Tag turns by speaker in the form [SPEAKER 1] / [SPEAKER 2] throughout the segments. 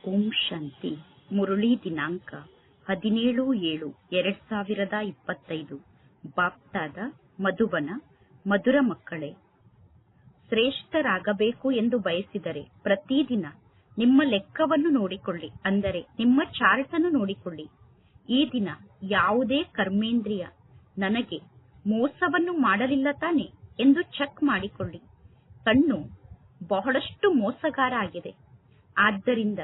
[SPEAKER 1] ಓಂ ಶಾಂತಿ. ಮುರಳಿ ದಿನಾಂಕ 17/7/2025. ಬಾಪ್ತಾದ ಮಧುಬನ. ಮಧುರ ಮಕ್ಕಳೇ, ಶ್ರೇಷ್ಠರಾಗಬೇಕು ಎಂದು ಬಯಸಿದರೆ ಪ್ರತಿದಿನ ನಿಮ್ಮ ಲೆಕ್ಕವನ್ನು ನೋಡಿಕೊಳ್ಳಿ, ಅಂದರೆ ನಿಮ್ಮ ಚಾರ್ಟ್ ಅನ್ನು ನೋಡಿಕೊಳ್ಳಿ. ಈ ದಿನ ಯಾವುದೇ ಕರ್ಮೇಂದ್ರಿಯ ನನಗೆ ಮೋಸವನ್ನು ಮಾಡಲಿಲ್ಲ ತಾನೆ ಎಂದು ಚೆಕ್ ಮಾಡಿಕೊಳ್ಳಿ. ಕಣ್ಣು ಬಹಳಷ್ಟು ಮೋಸಗಾರ ಆಗಿದೆ. ಆದ್ದರಿಂದ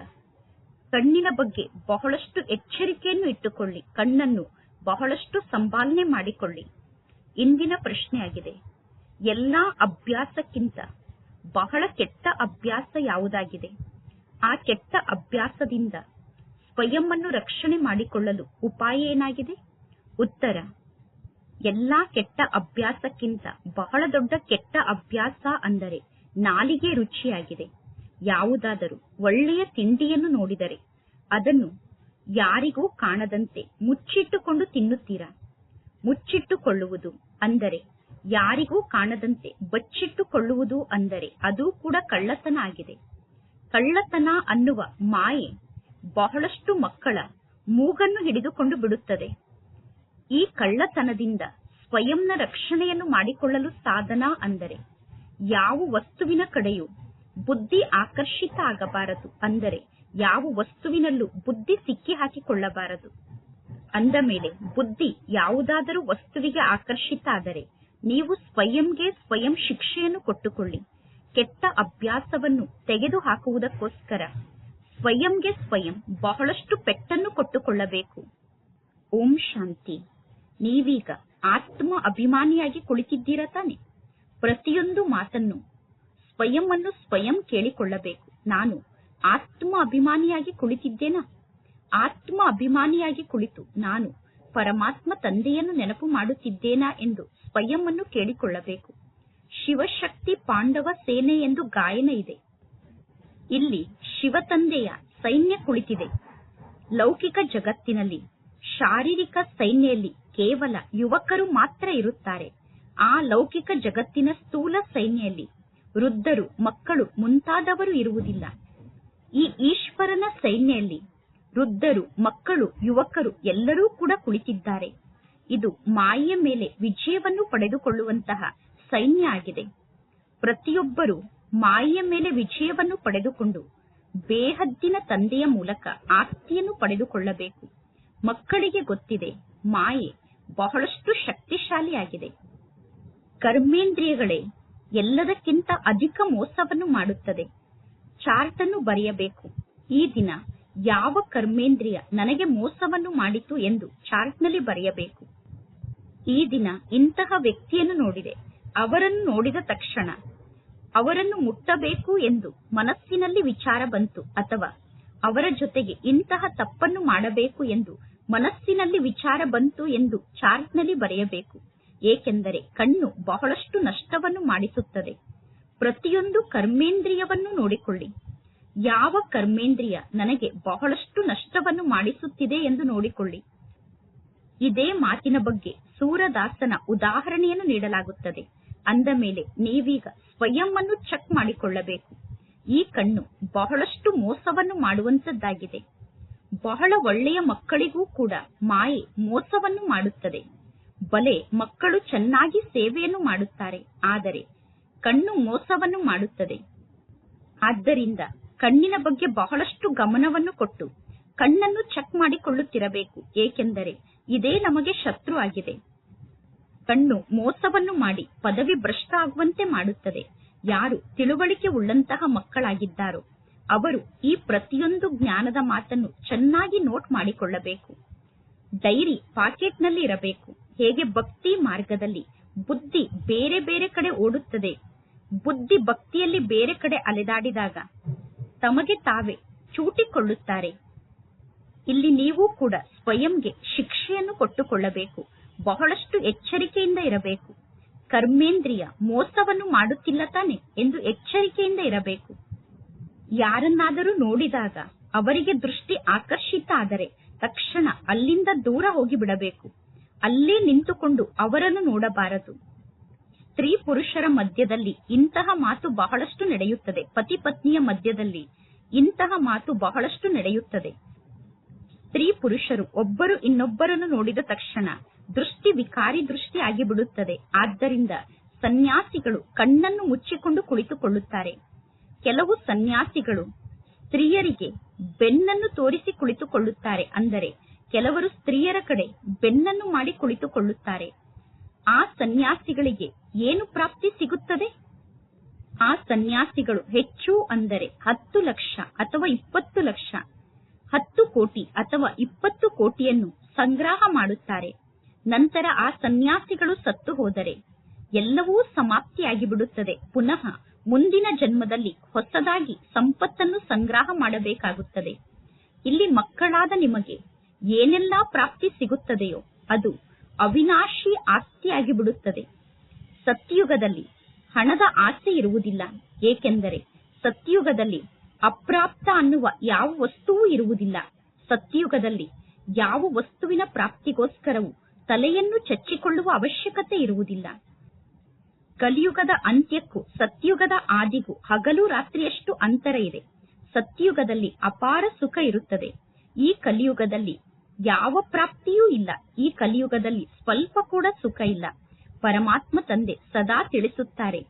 [SPEAKER 1] ಕಣ್ಣಿನ ಬಗ್ಗೆ ಬಹಳಷ್ಟು ಎಚ್ಚರಿಕೆಯನ್ನು ಇಟ್ಟುಕೊಳ್ಳಿ. ಕಣ್ಣನ್ನು ಬಹಳಷ್ಟು ಸಂಭಾಲನೆ ಮಾಡಿಕೊಳ್ಳಿ. ಇಂದಿನ ಪ್ರಶ್ನೆಯಾಗಿದೆ, ಎಲ್ಲಾ ಅಭ್ಯಾಸಕ್ಕಿಂತ ಬಹಳ ಕೆಟ್ಟ ಅಭ್ಯಾಸ ಯಾವುದಾಗಿದೆ? ಆ ಕೆಟ್ಟ ಅಭ್ಯಾಸದಿಂದ ಸ್ವಯಂ ಅನ್ನು ರಕ್ಷಣೆ ಮಾಡಿಕೊಳ್ಳಲು ಉಪಾಯ ಏನಾಗಿದೆ? ಉತ್ತರ, ಎಲ್ಲಾ ಕೆಟ್ಟ ಅಭ್ಯಾಸಕ್ಕಿಂತ ಬಹಳ ದೊಡ್ಡ ಕೆಟ್ಟ ಅಭ್ಯಾಸ ಅಂದರೆ ನಾಲಿಗೆ ರುಚಿಯಾಗಿದೆ. ಯಾವುದಾದರೂ ಒಳ್ಳೆಯ ತಿಂಡಿಯನ್ನು ನೋಡಿದರೆ ಅದನ್ನು ಯಾರಿಗೂ ಕಾಣದಂತೆ ಮುಚ್ಚಿಟ್ಟುಕೊಂಡು ತಿನ್ನುತ್ತೀರಾ? ಮುಚ್ಚಿಟ್ಟುಕೊಳ್ಳುವುದು ಅಂದರೆ ಯಾರಿಗೂ ಕಾಣದಂತೆ ಬಚ್ಚಿಟ್ಟುಕೊಳ್ಳುವುದು ಅಂದರೆ ಅದು ಕೂಡ ಕಳ್ಳತನ ಆಗಿದೆ. ಕಳ್ಳತನ ಅನ್ನುವ ಮಾಯೆ ಬಹಳಷ್ಟು ಮಕ್ಕಳ ಮೂಗನ್ನು ಹಿಡಿದುಕೊಂಡು ಬಿಡುತ್ತದೆ. ಈ ಕಳ್ಳತನದಿಂದ ಸ್ವಯಂನ ರಕ್ಷಣೆಯನ್ನು ಮಾಡಿಕೊಳ್ಳಲು ಸಾಧನ ಅಂದರೆ ಯಾವ ವಸ್ತುವಿನ ಕಡೆಯೂ ಬುದ್ಧಿ ಆಕರ್ಷಿತ ಆಗಬಾರದು, ಅಂದರೆ ಯಾವ ವಸ್ತುವಿನಲ್ಲೂ ಬುದ್ಧಿ ಸಿಕ್ಕಿ ಹಾಕಿಕೊಳ್ಳಬಾರದು. ಅಂದ ಮೇಲೆ ಬುದ್ಧಿ ಯಾವುದಾದರೂ ವಸ್ತುವಿಗೆ ಆಕರ್ಷಿತ ಆದರೆ ನೀವು ಸ್ವಯಂಗೆ ಸ್ವಯಂ ಶಿಕ್ಷೆಯನ್ನು ಕೊಟ್ಟುಕೊಳ್ಳಿ. ಕೆಟ್ಟ ಅಭ್ಯಾಸವನ್ನು ತೆಗೆದು ಹಾಕುವುದಕ್ಕೋಸ್ಕರ ಸ್ವಯಂಗೆ ಸ್ವಯಂ ಬಹಳಷ್ಟು ಪೆಟ್ಟನ್ನು ಕೊಟ್ಟುಕೊಳ್ಳಬೇಕು. ಓಂ ಶಾಂತಿ. ನೀವೀಗ ಆತ್ಮ ಅಭಿಮಾನಿಯಾಗಿ ಕುಳಿತಿದ್ದೀರಾ ತಾನೆ? ಪ್ರತಿಯೊಂದು ಮಾತನ್ನು ಸ್ವಯಂ ಅನ್ನು ಸ್ವಯಂ ಕೇಳಿಕೊಳ್ಳಬೇಕು. ನಾನು ಆತ್ಮ ಅಭಿಮಾನಿಯಾಗಿ ಕುಳಿತಿದ್ದೇನಾ? ಆತ್ಮ ಅಭಿಮಾನಿಯಾಗಿ ಕುಳಿತು ನಾನು ಪರಮಾತ್ಮ ತಂದೆಯನ್ನು ನೆನಪು ಮಾಡುತ್ತಿದ್ದೇನಾ ಎಂದು ಸ್ವಯಂ ಅನ್ನು ಕೇಳಿಕೊಳ್ಳಬೇಕು. ಶಿವಶಕ್ತಿ ಪಾಂಡವ ಸೇನೆ ಎಂದು ಗಾಯನ ಇದೆ. ಇಲ್ಲಿ ಶಿವ ತಂದೆಯ ಸೈನ್ಯ ಕುಳಿತಿದೆ. ಲೌಕಿಕ ಜಗತ್ತಿನಲ್ಲಿ ಶಾರೀರಿಕ ಸೈನ್ಯಲ್ಲಿ ಕೇವಲ ಯುವಕರು ಮಾತ್ರ ಇರುತ್ತಾರೆ. ಆ ಲೌಕಿಕ ಜಗತ್ತಿನ ಸ್ಥೂಲ ಸೈನ್ಯಲ್ಲಿ ವೃದ್ಧರು, ಮಕ್ಕಳು ಮುಂತಾದವರು ಇರುವುದಿಲ್ಲ. ಈ ಈಶ್ವರನ ಸೈನ್ಯಲ್ಲಿ ವೃದ್ಧರು, ಮಕ್ಕಳು, ಯುವಕರು ಎಲ್ಲರೂ ಕೂಡ ಕುಳಿತಿದ್ದಾರೆ. ಇದು ಮಾಯೆಯ ಮೇಲೆ ವಿಜಯವನ್ನು ಪಡೆದುಕೊಳ್ಳುವಂತಹ ಸೈನ್ಯ ಆಗಿದೆ. ಪ್ರತಿಯೊಬ್ಬರೂ ಮಾಯೆಯ ಮೇಲೆ ವಿಜಯವನ್ನು ಪಡೆದುಕೊಂಡು ಬೇಹದ್ದಿನ ತಂದೆಯ ಮೂಲಕ ಆಸ್ತಿಯನ್ನು ಪಡೆದುಕೊಳ್ಳಬೇಕು. ಮಕ್ಕಳಿಗೆ ಗೊತ್ತಿದೆ, ಮಾಯೆ ಬಹಳಷ್ಟು ಶಕ್ತಿಶಾಲಿಯಾಗಿದೆ. ಕರ್ಮೇಂದ್ರಿಯಗಳೇ ಎಲ್ಲದಕ್ಕಿಂತ ಅಧಿಕ ಮೋಸವನ್ನು ಮಾಡುತ್ತದೆ. ಚಾರ್ಟ್ ಅನ್ನು ಬರೆಯಬೇಕು. ಈ ದಿನ ಯಾವ ಕರ್ಮೇಂದ್ರಿಯ ನನಗೆ ಮೋಸವನ್ನು ಮಾಡಿತು ಎಂದು ಚಾರ್ಟ್ನಲ್ಲಿ ಬರೆಯಬೇಕು. ಈ ದಿನ ಇಂತಹ ವ್ಯಕ್ತಿಯನ್ನು ನೋಡಿದೆ, ಅವರನ್ನು ನೋಡಿದ ತಕ್ಷಣ ಅವರನ್ನು ಮುಟ್ಟಬೇಕು ಎಂದು ಮನಸ್ಸಿನಲ್ಲಿ ವಿಚಾರ ಬಂತು, ಅಥವಾ ಅವರ ಜೊತೆಗೆ ಇಂತಹ ತಪ್ಪನ್ನು ಮಾಡಬೇಕು ಎಂದು ಮನಸ್ಸಿನಲ್ಲಿ ವಿಚಾರ ಬಂತು ಎಂದು ಚಾರ್ಟ್ನಲ್ಲಿ ಬರೆಯಬೇಕು. ಏಕೆಂದರೆ ಕಣ್ಣು ಬಹಳಷ್ಟು ನಷ್ಟವನ್ನು ಮಾಡಿಸುತ್ತದೆ. ಪ್ರತಿಯೊಂದು ಕರ್ಮೇಂದ್ರಿಯವನ್ನು ನೋಡಿಕೊಳ್ಳಿ. ಯಾವ ಕರ್ಮೇಂದ್ರಿಯ ನನಗೆ ಬಹಳಷ್ಟು ನಷ್ಟವನ್ನು ಮಾಡಿಸುತ್ತಿದೆ ಎಂದು ನೋಡಿಕೊಳ್ಳಿ. ಇದೇ ಮಾತಿನ ಬಗ್ಗೆ ಸೂರದಾಸನ ಉದಾಹರಣೆಯನ್ನು ನೀಡಲಾಗುತ್ತದೆ. ಅಂದ ಮೇಲೆ ನೀವೀಗ ಸ್ವಯಂ ಅನ್ನು ಚೆಕ್ ಮಾಡಿಕೊಳ್ಳಬೇಕು. ಈ ಕಣ್ಣು ಬಹಳಷ್ಟು ಮೋಸವನ್ನು ಮಾಡುವಂತದ್ದಾಗಿದೆ. ಬಹಳ ಒಳ್ಳೆಯ ಮಕ್ಕಳಿಗೂ ಕೂಡ ಮಾಯೆ ಮೋಸವನ್ನು ಮಾಡುತ್ತದೆ. ಬಲೆ ಮಕ್ಕಳು ಚೆನ್ನಾಗಿ ಸೇವೆಯನ್ನು ಮಾಡುತ್ತಾರೆ, ಆದರೆ ಕಣ್ಣು ಮೋಸವನ್ನು ಮಾಡುತ್ತದೆ. ಆದ್ದರಿಂದ ಕಣ್ಣಿನ ಬಗ್ಗೆ ಬಹಳಷ್ಟು ಗಮನವನ್ನು ಕೊಟ್ಟು ಕಣ್ಣನ್ನು ಚೆಕ್ ಮಾಡಿಕೊಳ್ಳುತ್ತಿರಬೇಕು. ಏಕೆಂದರೆ ಇದೇ ನಮಗೆ ಶತ್ರು ಆಗಿದೆ. ಕಣ್ಣು ಮೋಸವನ್ನು ಮಾಡಿ ಪದವಿ ಭ್ರಷ್ಟ ಆಗುವಂತೆ ಮಾಡುತ್ತದೆ. ಯಾರು ತಿಳುವಳಿಕೆ ಉಳ್ಳಂತಹ ಮಕ್ಕಳಾಗಿದ್ದಾರೋ ಅವರು ಈ ಪ್ರತಿಯೊಂದು ಜ್ಞಾನದ ಮಾತನ್ನು ಚೆನ್ನಾಗಿ ನೋಟ್ ಮಾಡಿಕೊಳ್ಳಬೇಕು. ಡೈರಿ ಪಾಕೆಟ್ನಲ್ಲಿ ಇರಬೇಕು. ಹೇಗೆ ಭಕ್ತಿ ಮಾರ್ಗದಲ್ಲಿ ಬುದ್ಧಿ ಬೇರೆ ಬೇರೆ ಕಡೆ ಓಡುತ್ತದೆ, ಬುದ್ಧಿ ಭಕ್ತಿಯಲ್ಲಿ ಬೇರೆ ಕಡೆ ಅಲೆದಾಡಿದಾಗ ತಮಗೆ ತಾವೇ ಚೂಟಿಕೊಳ್ಳುತ್ತಾರೆ. ಇಲ್ಲಿ ನೀವು ಕೂಡ ಸ್ವಯಂಗೆ ಶಿಕ್ಷೆಯನ್ನು ಕೊಟ್ಟುಕೊಳ್ಳಬೇಕು. ಬಹಳಷ್ಟು ಎಚ್ಚರಿಕೆಯಿಂದ ಇರಬೇಕು. ಕರ್ಮೇಂದ್ರಿಯ ಮೋಸವನ್ನು ಮಾಡುತ್ತಿಲ್ಲ ತಾನೆ ಎಂದು ಎಚ್ಚರಿಕೆಯಿಂದ ಇರಬೇಕು. ಯಾರನ್ನಾದರೂ ನೋಡಿದಾಗ ಅವರಿಗೆ ದೃಷ್ಟಿ ಆಕರ್ಷಿತ ಆದರೆ ತಕ್ಷಣ ಅಲ್ಲಿಂದ ದೂರ ಹೋಗಿಬಿಡಬೇಕು. ಅಲ್ಲೇ ನಿಂತುಕೊಂಡು ಅವರನ್ನು ನೋಡಬಾರದು. ಸ್ತ್ರೀ ಪುರುಷರ ಮಧ್ಯದಲ್ಲಿ ಇಂತಹ ಮಾತು ಬಹಳಷ್ಟು ನಡೆಯುತ್ತದೆ. ಪತಿ ಪತ್ನಿಯ ಮಧ್ಯದಲ್ಲಿ ಇಂತಹ ಮಾತು ಬಹಳಷ್ಟು ನಡೆಯುತ್ತದೆ. ಸ್ತ್ರೀ ಪುರುಷರು ಒಬ್ಬರು ಇನ್ನೊಬ್ಬರನ್ನು ನೋಡಿದ ತಕ್ಷಣ ದೃಷ್ಟಿ ವಿಕಾರಿ ದೃಷ್ಟಿ ಆಗಿಬಿಡುತ್ತದೆ. ಆದ್ದರಿಂದ ಸನ್ಯಾಸಿಗಳು ಕಣ್ಣನ್ನು ಮುಚ್ಚಿಕೊಂಡು ಕುಳಿತುಕೊಳ್ಳುತ್ತಾರೆ. ಕೆಲವು ಸನ್ಯಾಸಿಗಳು ಸ್ತ್ರೀಯರಿಗೆ ಬೆನ್ನನ್ನು ತೋರಿಸಿ ಕುಳಿತುಕೊಳ್ಳುತ್ತಾರೆ. ಅಂದರೆ ಕೆಲವರು ಸ್ತ್ರೀಯರ ಕಡೆ ಬೆನ್ನನ್ನು ಮಾಡಿ ಕುಳಿತುಕೊಳ್ಳುತ್ತಾರೆ. ಆ ಸನ್ಯಾಸಿಗಳಿಗೆ ಏನು ಪ್ರಾಪ್ತಿ ಸಿಗುತ್ತದೆ? ಆ ಸನ್ಯಾಸಿಗಳು ಹೆಚ್ಚು ಅಂದರೆ 10 ಲಕ್ಷ ಅಥವಾ 20 ಲಕ್ಷ, 10 ಕೋಟಿ ಅಥವಾ 20 ಕೋಟಿಯನ್ನು ಸಂಗ್ರಹ ಮಾಡುತ್ತಾರೆ. ನಂತರ ಆ ಸನ್ಯಾಸಿಗಳು ಸತ್ತು ಹೋದರೆ ಎಲ್ಲವೂ ಸಮಾಪ್ತಿಯಾಗಿ ಬಿಡುತ್ತದೆ. ಪುನಃ ಮುಂದಿನ ಜನ್ಮದಲ್ಲಿ ಹೊಸದಾಗಿ ಸಂಪತ್ತನ್ನು ಸಂಗ್ರಹ ಮಾಡಬೇಕಾಗುತ್ತದೆ. ಇಲ್ಲಿ ಮಕ್ಕಳಾದ ನಿಮಗೆ ಏನೆಲ್ಲಾ ಪ್ರಾಪ್ತಿ ಸಿಗುತ್ತದೆಯೋ ಅದು ಅವಿನಾಶಿ ಆಸ್ತಿಯಾಗಿ ಬಿಡುತ್ತದೆ. ಸತ್ಯುಗದಲ್ಲಿ ಹಣದ ಆಸೆ ಇರುವುದಿಲ್ಲ. ಏಕೆಂದರೆ ಸತ್ಯುಗದಲ್ಲಿ ಅಪ್ರಾಪ್ತ ಅನ್ನುವ ಯಾವ ವಸ್ತುವೂ ಇರುವುದಿಲ್ಲ. ಸತ್ಯುಗದಲ್ಲಿ ಯಾವ ವಸ್ತುವಿನ ಪ್ರಾಪ್ತಿಗೋಸ್ಕರವೂ ತಲೆಯನ್ನು ಚಚ್ಚಿಕೊಳ್ಳುವ ಅವಶ್ಯಕತೆ ಇರುವುದಿಲ್ಲ. ಕಲಿಯುಗದ ಅಂತ್ಯಕ್ಕೂ ಸತ್ಯುಗದ ಆದಿಗೂ ಹಗಲು ರಾತ್ರಿಯಷ್ಟು ಅಂತರ ಇದೆ. ಸತ್ಯುಗದಲ್ಲಿ ಅಪಾರ ಸುಖ ಇರುತ್ತದೆ. ಈ ಕಲಿಯುಗದಲ್ಲಿ ಯಾವ ಪ್ರಾಪ್ತಿಯೂ ಇಲ್ಲ. ಈ ಕಲಿಯುಗದಲ್ಲಿ ಸ್ವಲ್ಪ ಕೂಡ ಸುಖ ಇಲ್ಲ. ಪರಮಾತ್ಮ ತಂದೆ ಸದಾ ತಿಳಿಸುತ್ತಾರೆ,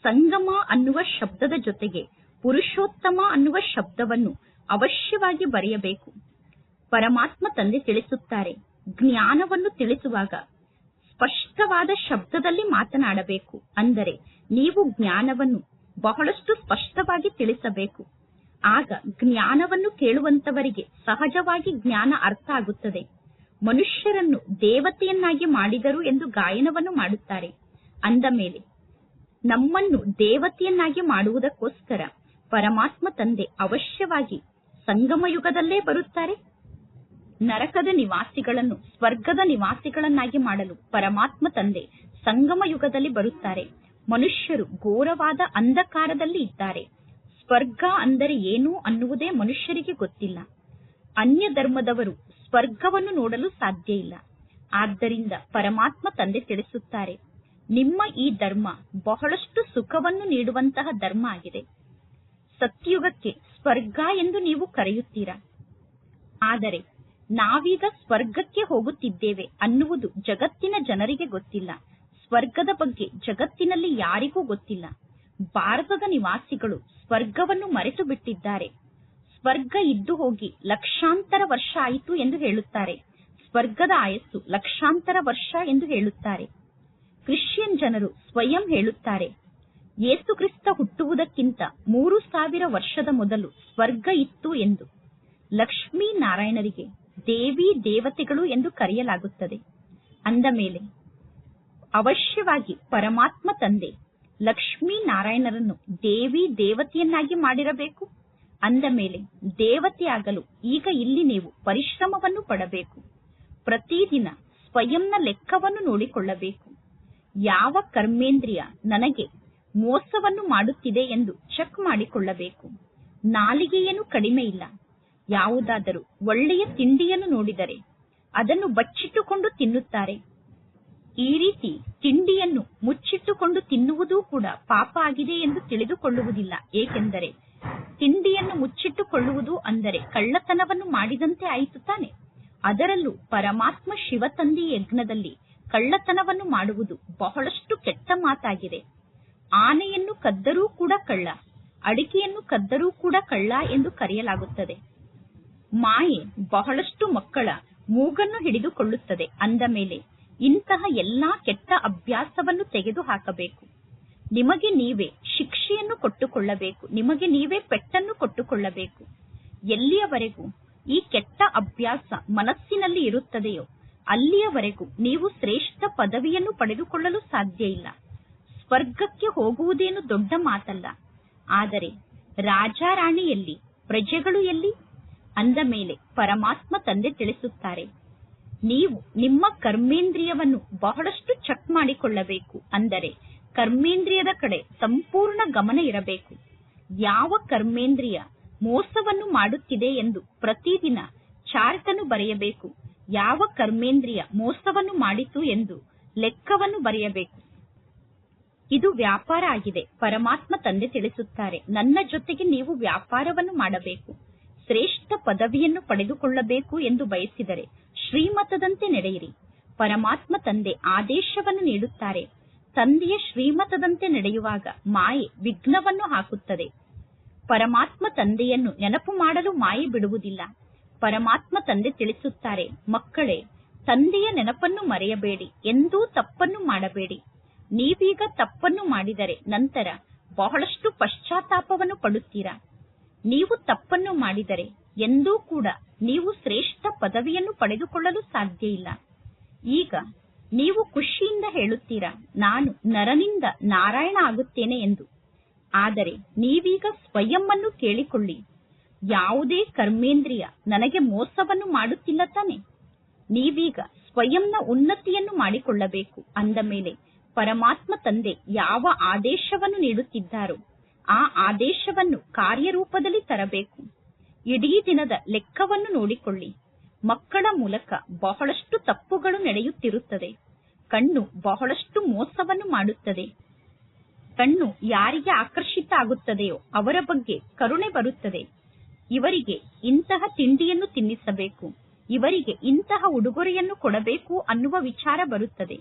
[SPEAKER 1] ಸಂಗಮ ಅನ್ನುವ ಶಬ್ದದ ಜೊತೆಗೆ ಪುರುಷೋತ್ತಮ ಅನ್ನುವ ಶಬ್ದವನ್ನು ಅವಶ್ಯವಾಗಿ ಬರೆಯಬೇಕು. ಪರಮಾತ್ಮ ತಂದೆ ತಿಳಿಸುತ್ತಾರೆ, ಜ್ಞಾನವನ್ನು ತಿಳಿಸುವಾಗ ಸ್ಪಷ್ಟವಾದ ಶಬ್ದದಲ್ಲಿ ಮಾತನಾಡಬೇಕು. ಅಂದರೆ ನೀವು ಜ್ಞಾನವನ್ನು ಬಹಳಷ್ಟು ಸ್ಪಷ್ಟವಾಗಿ ತಿಳಿಸಬೇಕು. ಆಗ ಜ್ಞಾನವನ್ನು ಕೇಳುವಂತವರಿಗೆ ಸಹಜವಾಗಿ ಜ್ಞಾನ ಅರ್ಥ ಆಗುತ್ತದೆ. ಮನುಷ್ಯರನ್ನು ದೇವತೆಯನ್ನಾಗಿ ಮಾಡಿದರು ಎಂದು ಗಾಯನವನ್ನು ಮಾಡುತ್ತಾರೆ. ಅಂದ ಮೇಲೆ ನಮ್ಮನ್ನು ದೇವತೆಯನ್ನಾಗಿ ಮಾಡುವುದಕ್ಕೋಸ್ಕರ ಪರಮಾತ್ಮ ತಂದೆ ಅವಶ್ಯವಾಗಿ ಸಂಗಮ ಯುಗದಲ್ಲೇ ಬರುತ್ತಾರೆ. ನರಕದ ನಿವಾಸಿಗಳನ್ನು ಸ್ವರ್ಗದ ನಿವಾಸಿಗಳನ್ನಾಗಿ ಮಾಡಲು ಪರಮಾತ್ಮ ತಂದೆ ಸಂಗಮ ಯುಗದಲ್ಲಿ ಬರುತ್ತಾರೆ. ಮನುಷ್ಯರು ಘೋರವಾದ ಅಂಧಕಾರದಲ್ಲಿ ಇದ್ದಾರೆ. ಸ್ವರ್ಗ ಅಂದರೆ ಏನು ಅನ್ನುವುದೇ ಮನುಷ್ಯರಿಗೆ ಗೊತ್ತಿಲ್ಲ. ಅನ್ಯ ಧರ್ಮದವರು ಸ್ವರ್ಗವನ್ನು ನೋಡಲು ಸಾಧ್ಯ ಇಲ್ಲ. ಆದ್ದರಿಂದ ಪರಮಾತ್ಮ ತಂದೆ ತಿಳಿಸುತ್ತಾರೆ, ನಿಮ್ಮ ಈ ಧರ್ಮ ಬಹಳಷ್ಟು ಸುಖವನ್ನು ನೀಡುವಂತಹ ಧರ್ಮ ಆಗಿದೆ. ಸತ್ಯುಗಕ್ಕೆ ಸ್ವರ್ಗ ಎಂದು ನೀವು ಕರೆಯುತ್ತೀರಾ. ಆದರೆ ನಾವೀಗ ಸ್ವರ್ಗಕ್ಕೆ ಹೋಗುತ್ತಿದ್ದೇವೆ ಅನ್ನುವುದು ಜಗತ್ತಿನ ಜನರಿಗೆ ಗೊತ್ತಿಲ್ಲ. ಸ್ವರ್ಗದ ಬಗ್ಗೆ ಜಗತ್ತಿನಲ್ಲಿ ಯಾರಿಗೂ ಗೊತ್ತಿಲ್ಲ. ಭಾರತದ ನಿವಾಸಿಗಳು ಸ್ವರ್ಗವನ್ನು ಮರೆತು ಬಿಟ್ಟಿದ್ದಾರೆ. ಸ್ವರ್ಗ ಇದ್ದು ಹೋಗಿ ಲಕ್ಷಾಂತರ ವರ್ಷ ಆಯಿತು ಎಂದು ಹೇಳುತ್ತಾರೆ. ಸ್ವರ್ಗದ ಆಯಸ್ಸು ಲಕ್ಷಾಂತರ ವರ್ಷ ಎಂದು ಹೇಳುತ್ತಾರೆ. ಕ್ರಿಶ್ಚಿಯನ್ ಜನರು ಸ್ವಯಂ ಹೇಳುತ್ತಾರೆ, ಯೇಸು ಕ್ರಿಸ್ತ ಹುಟ್ಟುವುದಕ್ಕಿಂತ 3000 ವರ್ಷದ ಮೊದಲು ಸ್ವರ್ಗ ಇತ್ತು ಎಂದು. ಲಕ್ಷ್ಮೀ ನಾರಾಯಣರಿಗೆ ದೇವಿ ದೇವತೆಗಳು ಎಂದು ಕರೆಯಲಾಗುತ್ತದೆ. ಅಂದ ಮೇಲೆ ಅವಶ್ಯವಾಗಿ ಪರಮಾತ್ಮ ತಂದೆ ಲಕ್ಷ್ಮೀ ನಾರಾಯಣರನ್ನು ದೇವಿ ದೇವತೆಯನ್ನಾಗಿ ಮಾಡಿರಬೇಕು. ಅಂದ ಮೇಲೆ ದೇವತೆಯಾಗಲು ಈಗ ಇಲ್ಲಿ ನೀವು ಪರಿಶ್ರಮವನ್ನು ಪಡಬೇಕು. ಪ್ರತಿದಿನ ಸ್ವಯಂನ ಲೆಕ್ಕವನ್ನು ನೋಡಿಕೊಳ್ಳಬೇಕು. ಯಾವ ಕರ್ಮೇಂದ್ರಿಯ ನನಗೆ ಮೋಸವನ್ನು ಮಾಡುತ್ತಿದೆ ಎಂದು ಚೆಕ್ ಮಾಡಿಕೊಳ್ಳಬೇಕು. ನಾಲಿಗೆಯೇನು ಕಡಿಮೆ ಇಲ್ಲ. ಯಾವುದಾದರೂ ಒಳ್ಳೆಯ ತಿಂಡಿಯನ್ನು ನೋಡಿದರೆ ಅದನ್ನು ಬಚ್ಚಿಟ್ಟುಕೊಂಡು ತಿನ್ನುತ್ತಾರೆ. ಈ ರೀತಿ ತಿಂಡಿಯನ್ನು ಮುಚ್ಚಿಟ್ಟುಕೊಂಡು ತಿನ್ನುವುದೂ ಕೂಡ ಪಾಪ ಆಗಿದೆ ಎಂದು ತಿಳಿದುಕೊಳ್ಳುವುದಿಲ್ಲ. ಏಕೆಂದರೆ ತಿಂಡಿಯನ್ನು ಮುಚ್ಚಿಟ್ಟುಕೊಳ್ಳುವುದು ಅಂದರೆ ಕಳ್ಳತನವನ್ನು ಮಾಡಿದಂತೆ ಆಯಿತು ತಾನೆ. ಅದರಲ್ಲೂ ಪರಮಾತ್ಮ ಶಿವತಂದೆ ಯಜ್ಞದಲ್ಲಿ ಕಳ್ಳತನವನ್ನು ಮಾಡುವುದು ಬಹಳಷ್ಟು ಕೆಟ್ಟ ಮಾತಾಗಿದೆ. ಆನೆಯನ್ನು ಕದ್ದರೂ ಕೂಡ ಕಳ್ಳ, ಅಡಿಕೆಯನ್ನು ಕದ್ದರೂ ಕೂಡ ಕಳ್ಳ ಎಂದು ಕರೆಯಲಾಗುತ್ತದೆ. ಮಾಯೆ ಬಹಳಷ್ಟು ಮಕ್ಕಳ ಮೂಗನ್ನು ಹಿಡಿದುಕೊಳ್ಳುತ್ತದೆ. ಅಂದ ಮೇಲೆ ಇಂತಹ ಎಲ್ಲಾ ಕೆಟ್ಟ ಅಭ್ಯಾಸವನ್ನು ತೆಗೆದು ಹಾಕಬೇಕು. ನಿಮಗೆ ನೀವೇ ಶಿಕ್ಷೆಯನ್ನು ಕೊಟ್ಟುಕೊಳ್ಳಬೇಕು. ನಿಮಗೆ ನೀವೇ ಪೆಟ್ಟನ್ನು ಕೊಟ್ಟುಕೊಳ್ಳಬೇಕು. ಎಲ್ಲಿಯವರೆಗೂ ಈ ಕೆಟ್ಟ ಅಭ್ಯಾಸ ಮನಸ್ಸಿನಲ್ಲಿ ಇರುತ್ತದೆಯೋ ಅಲ್ಲಿಯವರೆಗೂ ನೀವು ಶ್ರೇಷ್ಠ ಪದವಿಯನ್ನು ಪಡೆದುಕೊಳ್ಳಲು ಸಾಧ್ಯ ಇಲ್ಲ. ಸ್ವರ್ಗಕ್ಕೆ ಹೋಗುವುದೇನು ದೊಡ್ಡ ಮಾತಲ್ಲ. ಆದರೆ ರಾಜಾರಾಣಿ ಎಲ್ಲಿ, ಪ್ರಜೆಗಳು ಎಲ್ಲಿ? ಅಂದ ಮೇಲೆ ಪರಮಾತ್ಮ ತಂದೆ ತಿಳಿಸುತ್ತಾರೆ, ನೀವು ನಿಮ್ಮ ಕರ್ಮೇಂದ್ರಿಯವನ್ನು ಬಹಳಷ್ಟು ಚೆಕ್ ಮಾಡಿಕೊಳ್ಳಬೇಕು. ಅಂದರೆ ಕರ್ಮೇಂದ್ರಿಯದ ಕಡೆ ಸಂಪೂರ್ಣ ಗಮನ ಇರಬೇಕು. ಯಾವ ಕರ್ಮೇಂದ್ರಿಯ ಮೋಸವನ್ನು ಮಾಡುತ್ತಿದೆ ಎಂದು ಪ್ರತಿದಿನ ಚಾರ್ಟ್ ಅನ್ನು ಬರೆಯಬೇಕು. ಯಾವ ಕರ್ಮೇಂದ್ರಿಯ ಮೋಸವನ್ನು ಮಾಡಿತು ಎಂದು ಲೆಕ್ಕವನ್ನು ಬರೆಯಬೇಕು. ಇದು ವ್ಯಾಪಾರ ಆಗಿದೆ. ಪರಮಾತ್ಮ ತಂದೆ ತಿಳಿಸುತ್ತಾರೆ, ನನ್ನ ಜೊತೆಗೆ ನೀವು ವ್ಯಾಪಾರವನ್ನು ಮಾಡಬೇಕು. ಶ್ರೇಷ್ಠ ಪದವಿಯನ್ನು ಪಡೆದುಕೊಳ್ಳಬೇಕು ಎಂದು ಬಯಸಿದರೆ ಶ್ರೀಮತದಂತೆ ನಡೆಯಿರಿ. ಪರಮಾತ್ಮ ತಂದೆ ಆದೇಶವನ್ನು ನೀಡುತ್ತಾರೆ. ತಂದೆಯ ಶ್ರೀಮತದಂತೆ ನಡೆಯುವಾಗ ಮಾಯೆ ವಿಘ್ನವನ್ನು ಹಾಕುತ್ತದೆ. ಪರಮಾತ್ಮ ತಂದೆಯನ್ನು ನೆನಪು ಮಾಡಲು ಮಾಯೆ ಬಿಡುವುದಿಲ್ಲ. ಪರಮಾತ್ಮ ತಂದೆ ತಿಳಿಸುತ್ತಾರೆ, ಮಕ್ಕಳೇ, ತಂದೆಯ ನೆನಪನ್ನು ಮರೆಯಬೇಡಿ, ಎಂದೂ ತಪ್ಪನ್ನು ಮಾಡಬೇಡಿ. ನೀವೀಗ ತಪ್ಪನ್ನು ಮಾಡಿದರೆ ನಂತರ ಬಹಳಷ್ಟು ಪಶ್ಚಾತ್ತಾಪವನ್ನು ಪಡುತ್ತೀರಾ. ನೀವು ತಪ್ಪನ್ನು ಮಾಡಿದರೆ ಎಂದೂ ಕೂಡ ನೀವು ಶ್ರೇಷ್ಠ ಪದವಿಯನ್ನು ಪಡೆದುಕೊಳ್ಳಲು ಸಾಧ್ಯ ಇಲ್ಲ. ಈಗ ನೀವು ಖುಷಿಯಿಂದ ಹೇಳುತ್ತೀರಾ, ನಾನು ನರನಿಂದ ನಾರಾಯಣ ಆಗುತ್ತೇನೆ ಎಂದು. ಆದರೆ ನೀವೀಗ ಸ್ವಯಂ ಅನ್ನು ಕೇಳಿಕೊಳ್ಳಿ, ಯಾವುದೇ ಕರ್ಮೇಂದ್ರಿಯ ನನಗೆ ಮೋಸವನ್ನು ಮಾಡುತ್ತಿಲ್ಲ ತಾನೆ. ನೀವೀಗ ಸ್ವಯಂನ ಉನ್ನತಿಯನ್ನು ಮಾಡಿಕೊಳ್ಳಬೇಕು. ಅಂದ ಮೇಲೆ ಪರಮಾತ್ಮ ತಂದೆ ಯಾವ ಆದೇಶವನ್ನು ನೀಡುತ್ತಿದ್ದಾರೋ ಆ ಆದೇಶವನ್ನು ಕಾರ್ಯರೂಪದಲ್ಲಿ ತರಬೇಕು. ಇಡೀ ದಿನದ ಲೆಕ್ಕವನ್ನು ನೋಡಿಕೊಳ್ಳಿ. ಮಕ್ಕಳ ಮೂಲಕ ಬಹಳಷ್ಟು ತಪ್ಪುಗಳು ನಡೆಯುತ್ತಿರುತ್ತದೆ. ಕಣ್ಣು ಬಹಳಷ್ಟು ಮೋಸವನ್ನು ಮಾಡುತ್ತದೆ. ಕಣ್ಣು ಯಾರಿಗೆ ಆಕರ್ಷಿತ ಆಗುತ್ತದೆಯೋ ಅವರ ಬಗ್ಗೆ ಕರುಣೆ ಬರುತ್ತದೆ. ಇವರಿಗೆ ಇಂತಹ ತಿಂಡಿಯನ್ನು ತಿನ್ನಿಸಬೇಕು, ಇವರಿಗೆ ಇಂತಹ ಉಡುಗೊರೆಯನ್ನು ಕೊಡಬೇಕು ಅನ್ನುವ ವಿಚಾರ ಬರುತ್ತದೆ.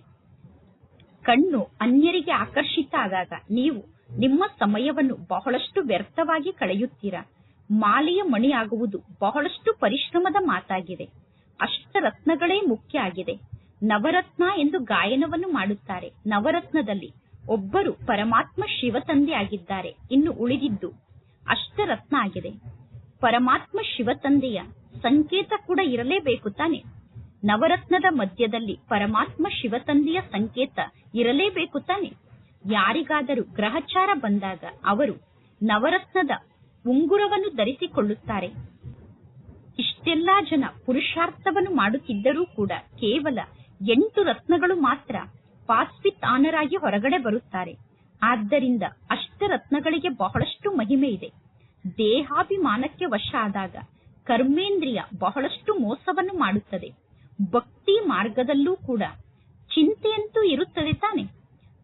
[SPEAKER 1] ಕಣ್ಣು ಅನ್ಯರಿಗೆ ಆಕರ್ಷಿತ ಆದಾಗ ನೀವು ನಿಮ್ಮ ಸಮಯವನ್ನು ಬಹಳಷ್ಟು ವ್ಯರ್ಥವಾಗಿ ಕಳೆಯುತ್ತೀರಾ. ಮಾಲೆಯ ಮಣಿ ಆಗುವುದು ಬಹಳಷ್ಟು ಪರಿಶ್ರಮದ ಮಾತಾಗಿದೆ. ಅಷ್ಟರತ್ನಗಳೇ ಮುಖ್ಯ ಆಗಿದೆ. ನವರತ್ನ ಎಂದು ಗಾಯನವನ್ನು ಮಾಡುತ್ತಾರೆ. ನವರತ್ನದಲ್ಲಿ ಒಬ್ಬರು ಪರಮಾತ್ಮ ಶಿವ ತಂದೆ ಆಗಿದ್ದಾರೆ. ಇನ್ನು ಉಳಿದಿದ್ದು ಅಷ್ಟರತ್ನ ಆಗಿದೆ. ಪರಮಾತ್ಮ ಶಿವ ತಂದೆಯ ಸಂಕೇತ ಕೂಡ ಇರಲೇಬೇಕು ತಾನೆ. ನವರತ್ನದ ಮಧ್ಯದಲ್ಲಿ ಪರಮಾತ್ಮ ಶಿವ ತಂದೆಯ ಸಂಕೇತ ಇರಲೇಬೇಕು ತಾನೆ. ಯಾರಿಗಾದರೂ ಗ್ರಹಚಾರ ಬಂದಾಗ ಅವರು ನವರತ್ನದ ಉಂಗುರವನ್ನು ಧರಿಸಿಕೊಳ್ಳುತ್ತಾರೆ. ಇಷ್ಟೆಲ್ಲಾ ಜನ ಪುರುಷಾರ್ಥವನ್ನು ಮಾಡುತ್ತಿದ್ದರೂ ಕೂಡ ಕೇವಲ 8 ರತ್ನಗಳು ಮಾತ್ರ ಪಾಸ್ ವಿತ್ ಆನರ್ ಆಗಿ ಹೊರಗಡೆ ಬರುತ್ತಾರೆ. ಆದ್ದರಿಂದ ಅಷ್ಟರತ್ನಗಳಿಗೆ ಬಹಳಷ್ಟು ಮಹಿಮೆ ಇದೆ. ದೇಹಾಭಿಮಾನಕ್ಕೆ ವಶ ಆದಾಗ ಕರ್ಮೇಂದ್ರಿಯ ಬಹಳಷ್ಟು ಮೋಸವನ್ನು ಮಾಡುತ್ತದೆ. ಭಕ್ತಿ ಮಾರ್ಗದಲ್ಲೂ ಕೂಡ ಚಿಂತೆಯಂತೂ ಇರುತ್ತದೆ ತಾನೆ.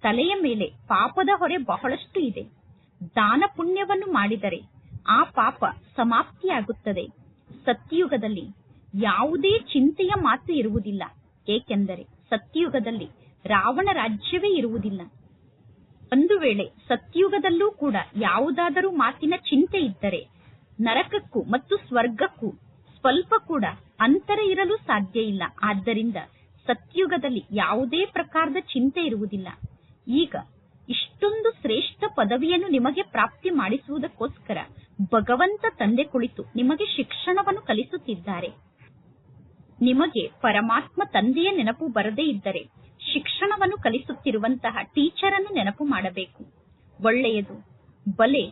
[SPEAKER 1] ತಲೆಯ ಮೇಲೆ ಪಾಪದ ಹೊರೆ ಬಹಳಷ್ಟು ಇದೆ. ದಾನ ಪುಣ್ಯವನ್ನು ಮಾಡಿದರೆ ಆ ಪಾಪ ಸಮಾಪ್ತಿಯಾಗುತ್ತದೆ. ಸತ್ಯಯುಗದಲ್ಲಿ ಯಾವುದೇ ಚಿಂತೆಯ ಮಾತು ಇರುವುದಿಲ್ಲ. ಏಕೆಂದರೆ ಸತ್ಯಯುಗದಲ್ಲಿ ರಾವಣ ರಾಜ್ಯವೇ ಇರುವುದಿಲ್ಲ. ಒಂದು ವೇಳೆ ಸತ್ಯಯುಗದಲ್ಲೂ ಕೂಡ ಯಾವುದಾದರೂ ಮಾತಿನ ಚಿಂತೆ ಇದ್ದರೆ ನರಕಕ್ಕೂ ಮತ್ತು ಸ್ವರ್ಗಕ್ಕೂ ಸ್ವಲ್ಪ ಕೂಡ ಅಂತರ ಇರಲು ಸಾಧ್ಯ ಇಲ್ಲ. ಆದ್ದರಿಂದ ಸತ್ಯಯುಗದಲ್ಲಿ ಯಾವುದೇ ಪ್ರಕಾರದ ಚಿಂತೆ ಇರುವುದಿಲ್ಲ. ಈಗ ಇಷ್ಟೊಂದು ಶ್ರೇಷ್ಠ ಪದವಿಯನ್ನು ನಿಮಗೆ ಪ್ರಾಪ್ತಿ ಮಾಡಿಸುವುದಕ್ಕೋಸ್ಕರ ಭಗವಂತ ತಂದೆ ಕುಳಿತು ನಿಮಗೆ ಶಿಕ್ಷಣವನ್ನು ಕಲಿಸುತ್ತಿದ್ದಾರೆ. ನಿಮಗೆ ಪರಮಾತ್ಮ ತಂದೆಯ ನೆನಪು ಬರದೇ ಇದ್ದರೆ ಶಿಕ್ಷಣವನ್ನು ಕಲಿಸುತ್ತಿರುವಂತಹ ಟೀಚರ್ ಅನ್ನು ನೆನಪು ಮಾಡಬೇಕು. ಒಳ್ಳೆಯದು. ಬಲೆ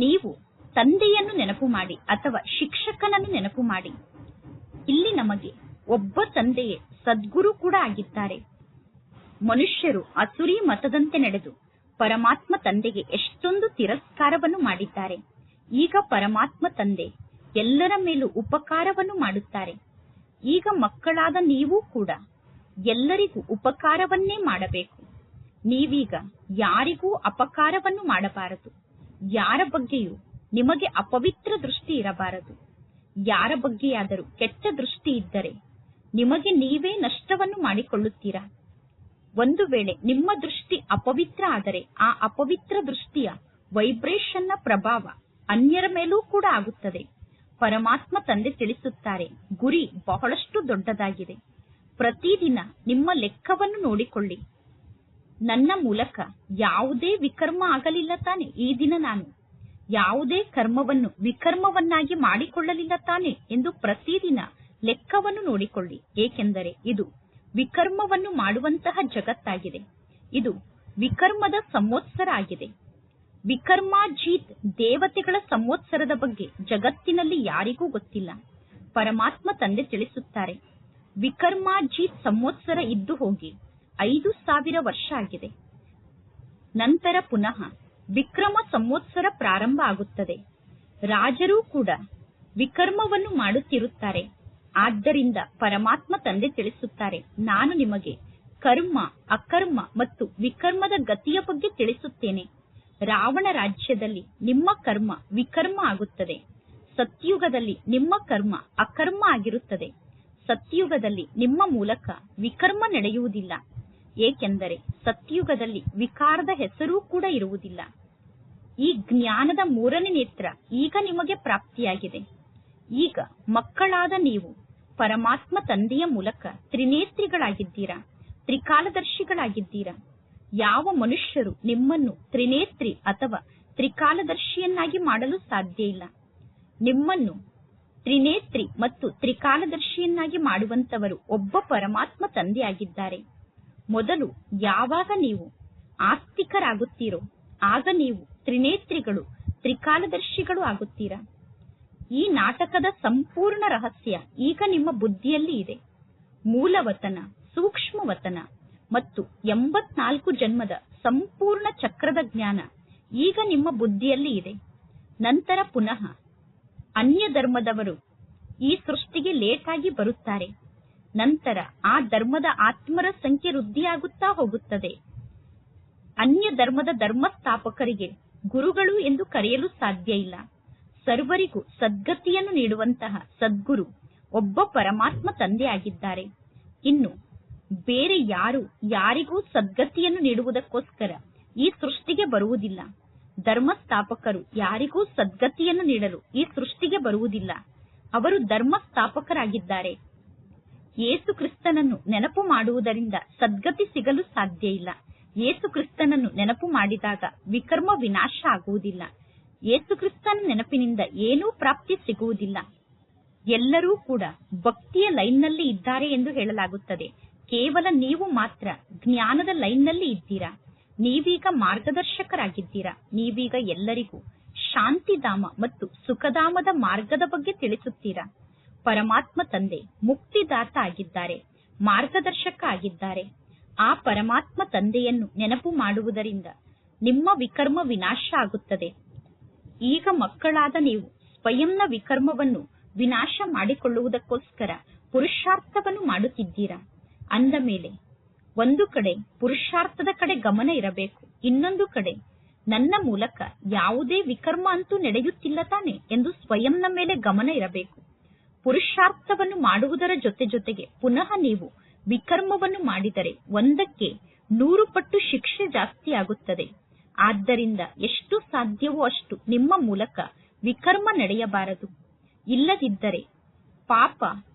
[SPEAKER 1] ನೀವು ತಂದೆಯನ್ನು ನೆನಪು ಮಾಡಿ ಅಥವಾ ಶಿಕ್ಷಕನನ್ನು ನೆನಪು ಮಾಡಿ. ಇಲ್ಲಿ ನಮಗೆ ಒಬ್ಬ ತಂದೆಯೇ ಸದ್ಗುರು ಕೂಡ ಆಗಿದ್ದಾರೆ. ಮನುಷ್ಯರು ಅಸುರಿ ಮತದಂತೆ ನಡೆದು ಪರಮಾತ್ಮ ತಂದೆಗೆ ಎಷ್ಟೊಂದು ತಿರಸ್ಕಾರವನ್ನು ಮಾಡಿದ್ದಾರೆ. ಈಗ ಪರಮಾತ್ಮ ತಂದೆ ಎಲ್ಲರ ಮೇಲೂ ಉಪಕಾರವನ್ನು ಮಾಡುತ್ತಾರೆ. ಈಗ ಮಕ್ಕಳಾದ ನೀವು ಕೂಡ ಎಲ್ಲರಿಗೂ ಉಪಕಾರವನ್ನೇ ಮಾಡಬೇಕು. ನೀವೀಗ ಯಾರಿಗೂ ಅಪಕಾರವನ್ನು ಮಾಡಬಾರದು. ಯಾರ ಬಗ್ಗೆಯೂ ನಿಮಗೆ ಅಪವಿತ್ರ ದೃಷ್ಟಿ ಇರಬಾರದು. ಯಾರ ಬಗ್ಗೆಯಾದರೂ ಕೆಟ್ಟ ದೃಷ್ಟಿ ಇದ್ದರೆ ನಿಮಗೆ ನೀವೇ ನಷ್ಟವನ್ನು ಮಾಡಿಕೊಳ್ಳುತ್ತೀರಾ. ಒಂದು ವೇಳೆ ನಿಮ್ಮ ದೃಷ್ಟಿ ಅಪವಿತ್ರ ಆದರೆ ಆ ಅಪವಿತ್ರ ದೃಷ್ಟಿಯ ವೈಬ್ರೇಷನ್ನ ಪ್ರಭಾವ ಅನ್ಯರ ಮೇಲೂ ಕೂಡ ಆಗುತ್ತದೆ. ಪರಮಾತ್ಮ ತಂದೆ ತಿಳಿಸುತ್ತಾರೆ, ಗುರಿ ಬಹಳಷ್ಟು ದೊಡ್ಡದಾಗಿದೆ. ಪ್ರತಿದಿನ ನಿಮ್ಮ ಲೆಕ್ಕವನ್ನು ನೋಡಿಕೊಳ್ಳಿ. ನನ್ನ ಮೂಲಕ ಯಾವುದೇ ವಿಕರ್ಮ ಆಗಲಿಲ್ಲ ತಾನೆ. ಈ ದಿನ ನಾನು ಯಾವುದೇ ಕರ್ಮವನ್ನು ವಿಕರ್ಮವನ್ನಾಗಿ ಮಾಡಿಕೊಳ್ಳಲಿಲ್ಲ ತಾನೆ ಎಂದು ಪ್ರತಿದಿನ ಲೆಕ್ಕವನ್ನು ನೋಡಿಕೊಳ್ಳಿ. ಏಕೆಂದರೆ ಇದು ವಿಕರ್ಮವನ್ನು ಮಾಡುವಂತಹ ಜಗತ್ತಾಗಿದೆ. ಇದು ವಿಕರ್ಮದ ಸಂವತ್ಸರ ಆಗಿದೆ. ವಿಕರ್ಮಾಜೀತ್ ದೇವತೆಗಳ ಸಂವತ್ಸರದ ಬಗ್ಗೆ ಜಗತ್ತಿನಲ್ಲಿ ಯಾರಿಗೂ ಗೊತ್ತಿಲ್ಲ. ಪರಮಾತ್ಮ ತಂದೆ ತಿಳಿಸುತ್ತಾರೆ, ವಿಕರ್ಮಾಜೀತ್ ಸಂವತ್ಸರ ಇದ್ದು ಹೋಗಿ 5000 ವರ್ಷ ಆಗಿದೆ. ನಂತರ ಪುನಃ ವಿಕ್ರಮ ಸಂವತ್ಸರ ಪ್ರಾರಂಭ ಆಗುತ್ತದೆ. ರಾಜರೂ ಕೂಡ ವಿಕರ್ಮವನ್ನು ಮಾಡುತ್ತಿರುತ್ತಾರೆ. ಆದ್ದರಿಂದ ಪರಮಾತ್ಮ ತಂದೆ ತಿಳಿಸುತ್ತಾರೆ, ನಾನು ನಿಮಗೆ ಕರ್ಮ, ಅಕರ್ಮ ಮತ್ತು ವಿಕರ್ಮದ ಗತಿಯ ಬಗ್ಗೆ ತಿಳಿಸುತ್ತೇನೆ. ರಾವಣ ರಾಜ್ಯದಲ್ಲಿ ನಿಮ್ಮ ಕರ್ಮ ವಿಕರ್ಮ ಆಗುತ್ತದೆ. ಸತ್ಯುಗದಲ್ಲಿ ನಿಮ್ಮ ಕರ್ಮ ಅಕರ್ಮ ಆಗಿರುತ್ತದೆ. ಸತ್ಯುಗದಲ್ಲಿ ನಿಮ್ಮ ಮೂಲಕ ವಿಕರ್ಮ ನಡೆಯುವುದಿಲ್ಲ, ಏಕೆಂದರೆ ಸತ್ಯುಗದಲ್ಲಿ ವಿಕಾರದ ಹೆಸರೂ ಕೂಡ ಇರುವುದಿಲ್ಲ. ಈ ಜ್ಞಾನದ 3ನೇ ನೇತ್ರ ಈಗ ನಿಮಗೆ ಪ್ರಾಪ್ತಿಯಾಗಿದೆ. ಈಗ ಮಕ್ಕಳಾದ ನೀವು ಪರಮಾತ್ಮ ತಂದೆಯ ಮೂಲಕ ತ್ರಿನೇತ್ರಿಗಳಾಗಿದ್ದೀರಾ, ತ್ರಿಕಾಲದರ್ಶಿಗಳಾಗಿದ್ದೀರಾ. ಯಾವ ಮನುಷ್ಯರು ನಿಮ್ಮನ್ನು ತ್ರಿನೇತ್ರಿ ಅಥವಾ ತ್ರಿಕಾಲದರ್ಶಿಯನ್ನಾಗಿ ಮಾಡಲು ಸಾಧ್ಯ ಇಲ್ಲ. ನಿಮ್ಮನ್ನು ತ್ರಿನೇತ್ರಿ ಮತ್ತು ತ್ರಿಕಾಲದರ್ಶಿಯನ್ನಾಗಿ ಮಾಡುವಂತವರು ಒಬ್ಬ ಪರಮಾತ್ಮ ತಂದೆಯಾಗಿದ್ದಾರೆ. ಮೊದಲು ಯಾವಾಗ ನೀವು ಆಸ್ತಿಕರಾಗುತ್ತೀರೋ ಆಗ ನೀವು ತ್ರಿನೇತ್ರಿಗಳು, ತ್ರಿಕಾಲದರ್ಶಿಗಳು ಆಗುತ್ತೀರಾ. ಈ ನಾಟಕದ ಸಂಪೂರ್ಣ ರಹಸ್ಯ ಈಗ ನಿಮ್ಮ ಬುದ್ಧಿಯಲ್ಲಿ ಇದೆ. ಮೂಲವತನ, ಸೂಕ್ಷ್ಮವತನ ಮತ್ತು 84 ಜನ್ಮದ ಸಂಪೂರ್ಣ ಚಕ್ರದ ಜ್ಞಾನ ಈಗ ನಿಮ್ಮ ಬುದ್ಧಿಯಲ್ಲಿ ಇದೆ. ನಂತರ ಪುನಃ ಅನ್ಯ ಧರ್ಮದವರು ಈ ಸೃಷ್ಟಿಗೆ ಲೇಟ್ ಆಗಿ ಬರುತ್ತಾರೆ. ನಂತರ ಆ ಧರ್ಮದ ಆತ್ಮರ ಸಂಖ್ಯೆ ವೃದ್ಧಿಯಾಗುತ್ತಾ ಹೋಗುತ್ತದೆ. ಅನ್ಯ ಧರ್ಮದ ಧರ್ಮಸ್ಥಾಪಕರಿಗೆ ಗುರುಗಳು ಎಂದು ಕರೆಯಲು ಸಾಧ್ಯ ಇಲ್ಲ. ಸರ್ವರಿಗೂ ಸದ್ಗತಿಯನ್ನು ನೀಡುವಂತಹ ಸದ್ಗುರು ಒಬ್ಬ ಪರಮಾತ್ಮ ತಂದೆ ಆಗಿದ್ದಾರೆ. ಇನ್ನು ಬೇರೆ ಯಾರು ಯಾರಿಗೂ ಸದ್ಗತಿಯನ್ನು ನೀಡುವುದಕ್ಕೋಸ್ಕರ ಈ ಸೃಷ್ಟಿಗೆ ಬರುವುದಿಲ್ಲ. ಧರ್ಮಸ್ಥಾಪಕರು ಯಾರಿಗೂ ಸದ್ಗತಿಯನ್ನು ನೀಡಲು ಈ ಸೃಷ್ಟಿಗೆ ಬರುವುದಿಲ್ಲ. ಅವರು ಧರ್ಮಸ್ಥಾಪಕರಾಗಿದ್ದಾರೆ. ಯೇಸು ಕ್ರಿಸ್ತನನ್ನು ನೆನಪು ಮಾಡುವುದರಿಂದ ಸದ್ಗತಿ ಸಿಗಲು ಸಾಧ್ಯ ಇಲ್ಲ. ಯೇಸು ಕ್ರಿಸ್ತನನ್ನು ನೆನಪು ಮಾಡಿದಾಗ ವಿಕರ್ಮ ವಿನಾಶ ಆಗುವುದಿಲ್ಲ. ಯೇಸು ಕ್ರಿಸ್ತನ ನೆನಪಿನಿಂದ ಏನೂ ಪ್ರಾಪ್ತಿ ಸಿಗುವುದಿಲ್ಲ. ಎಲ್ಲರೂ ಕೂಡ ಭಕ್ತಿಯ ಲೈನ್ನಲ್ಲಿ ಇದ್ದಾರೆ ಎಂದು ಹೇಳಲಾಗುತ್ತದೆ. ಕೇವಲ ನೀವು ಮಾತ್ರ ಜ್ಞಾನದ ಲೈನ್ನಲ್ಲಿ ಇದ್ದೀರಾ. ನೀವೀಗ ಮಾರ್ಗದರ್ಶಕರಾಗಿದ್ದೀರಾ. ನೀವೀಗ ಎಲ್ಲರಿಗೂ ಶಾಂತಿಧಾಮ ಮತ್ತು ಸುಖಧಾಮದ ಮಾರ್ಗದ ಬಗ್ಗೆ ತಿಳಿಸುತ್ತೀರಾ. ಪರಮಾತ್ಮ ತಂದೆ ಮುಕ್ತಿದಾತ ಆಗಿದ್ದಾರೆ, ಮಾರ್ಗದರ್ಶಕ ಆಗಿದ್ದಾರೆ. ಆ ಪರಮಾತ್ಮ ತಂದೆಯನ್ನು ನೆನಪು ಮಾಡುವುದರಿಂದ ನಿಮ್ಮ ವಿಕರ್ಮ ವಿನಾಶ ಆಗುತ್ತದೆ. ಈಗ ಮಕ್ಕಳಾದ ನೀವು ಸ್ವಯಂನ ವಿಕರ್ಮವನ್ನು ವಿನಾಶ ಮಾಡಿಕೊಳ್ಳುವುದಕ್ಕೋಸ್ಕರ ಪುರುಷಾರ್ಥವನ್ನು ಮಾಡುತ್ತಿದ್ದೀರಾ. ಅಂದ ಮೇಲೆ ಒಂದು ಕಡೆ ಪುರುಷಾರ್ಥದ ಕಡೆ ಗಮನ ಇರಬೇಕು, ಇನ್ನೊಂದು ಕಡೆ ನನ್ನ ಮೂಲಕ ಯಾವುದೇ ವಿಕರ್ಮ ಅಂತೂ ನಡೆಯುತ್ತಿಲ್ಲ ತಾನೆ ಎಂದು ಸ್ವಯಂನ ಮೇಲೆ ಗಮನ ಇರಬೇಕು. ಪುರುಷಾರ್ಥವನ್ನು ಮಾಡುವುದರ ಜೊತೆಗೆ ಪುನಃ ನೀವು ವಿಕರ್ಮವನ್ನು ಮಾಡಿದರೆ 1ಕ್ಕೆ 100 ಪಟ್ಟು ಶಿಕ್ಷೆ ಜಾಸ್ತಿ ಆಗುತ್ತದೆ. ಆದ್ದರಿಂದ ಎಷ್ಟು ಸಾಧ್ಯವೋ ಅಷ್ಟು ನಿಮ್ಮ ಮೂಲಕ ವಿಕರ್ಮ ನಡೆಯಬಾರದು. ಇಲ್ಲದಿದ್ದರೆ ಪಾಪ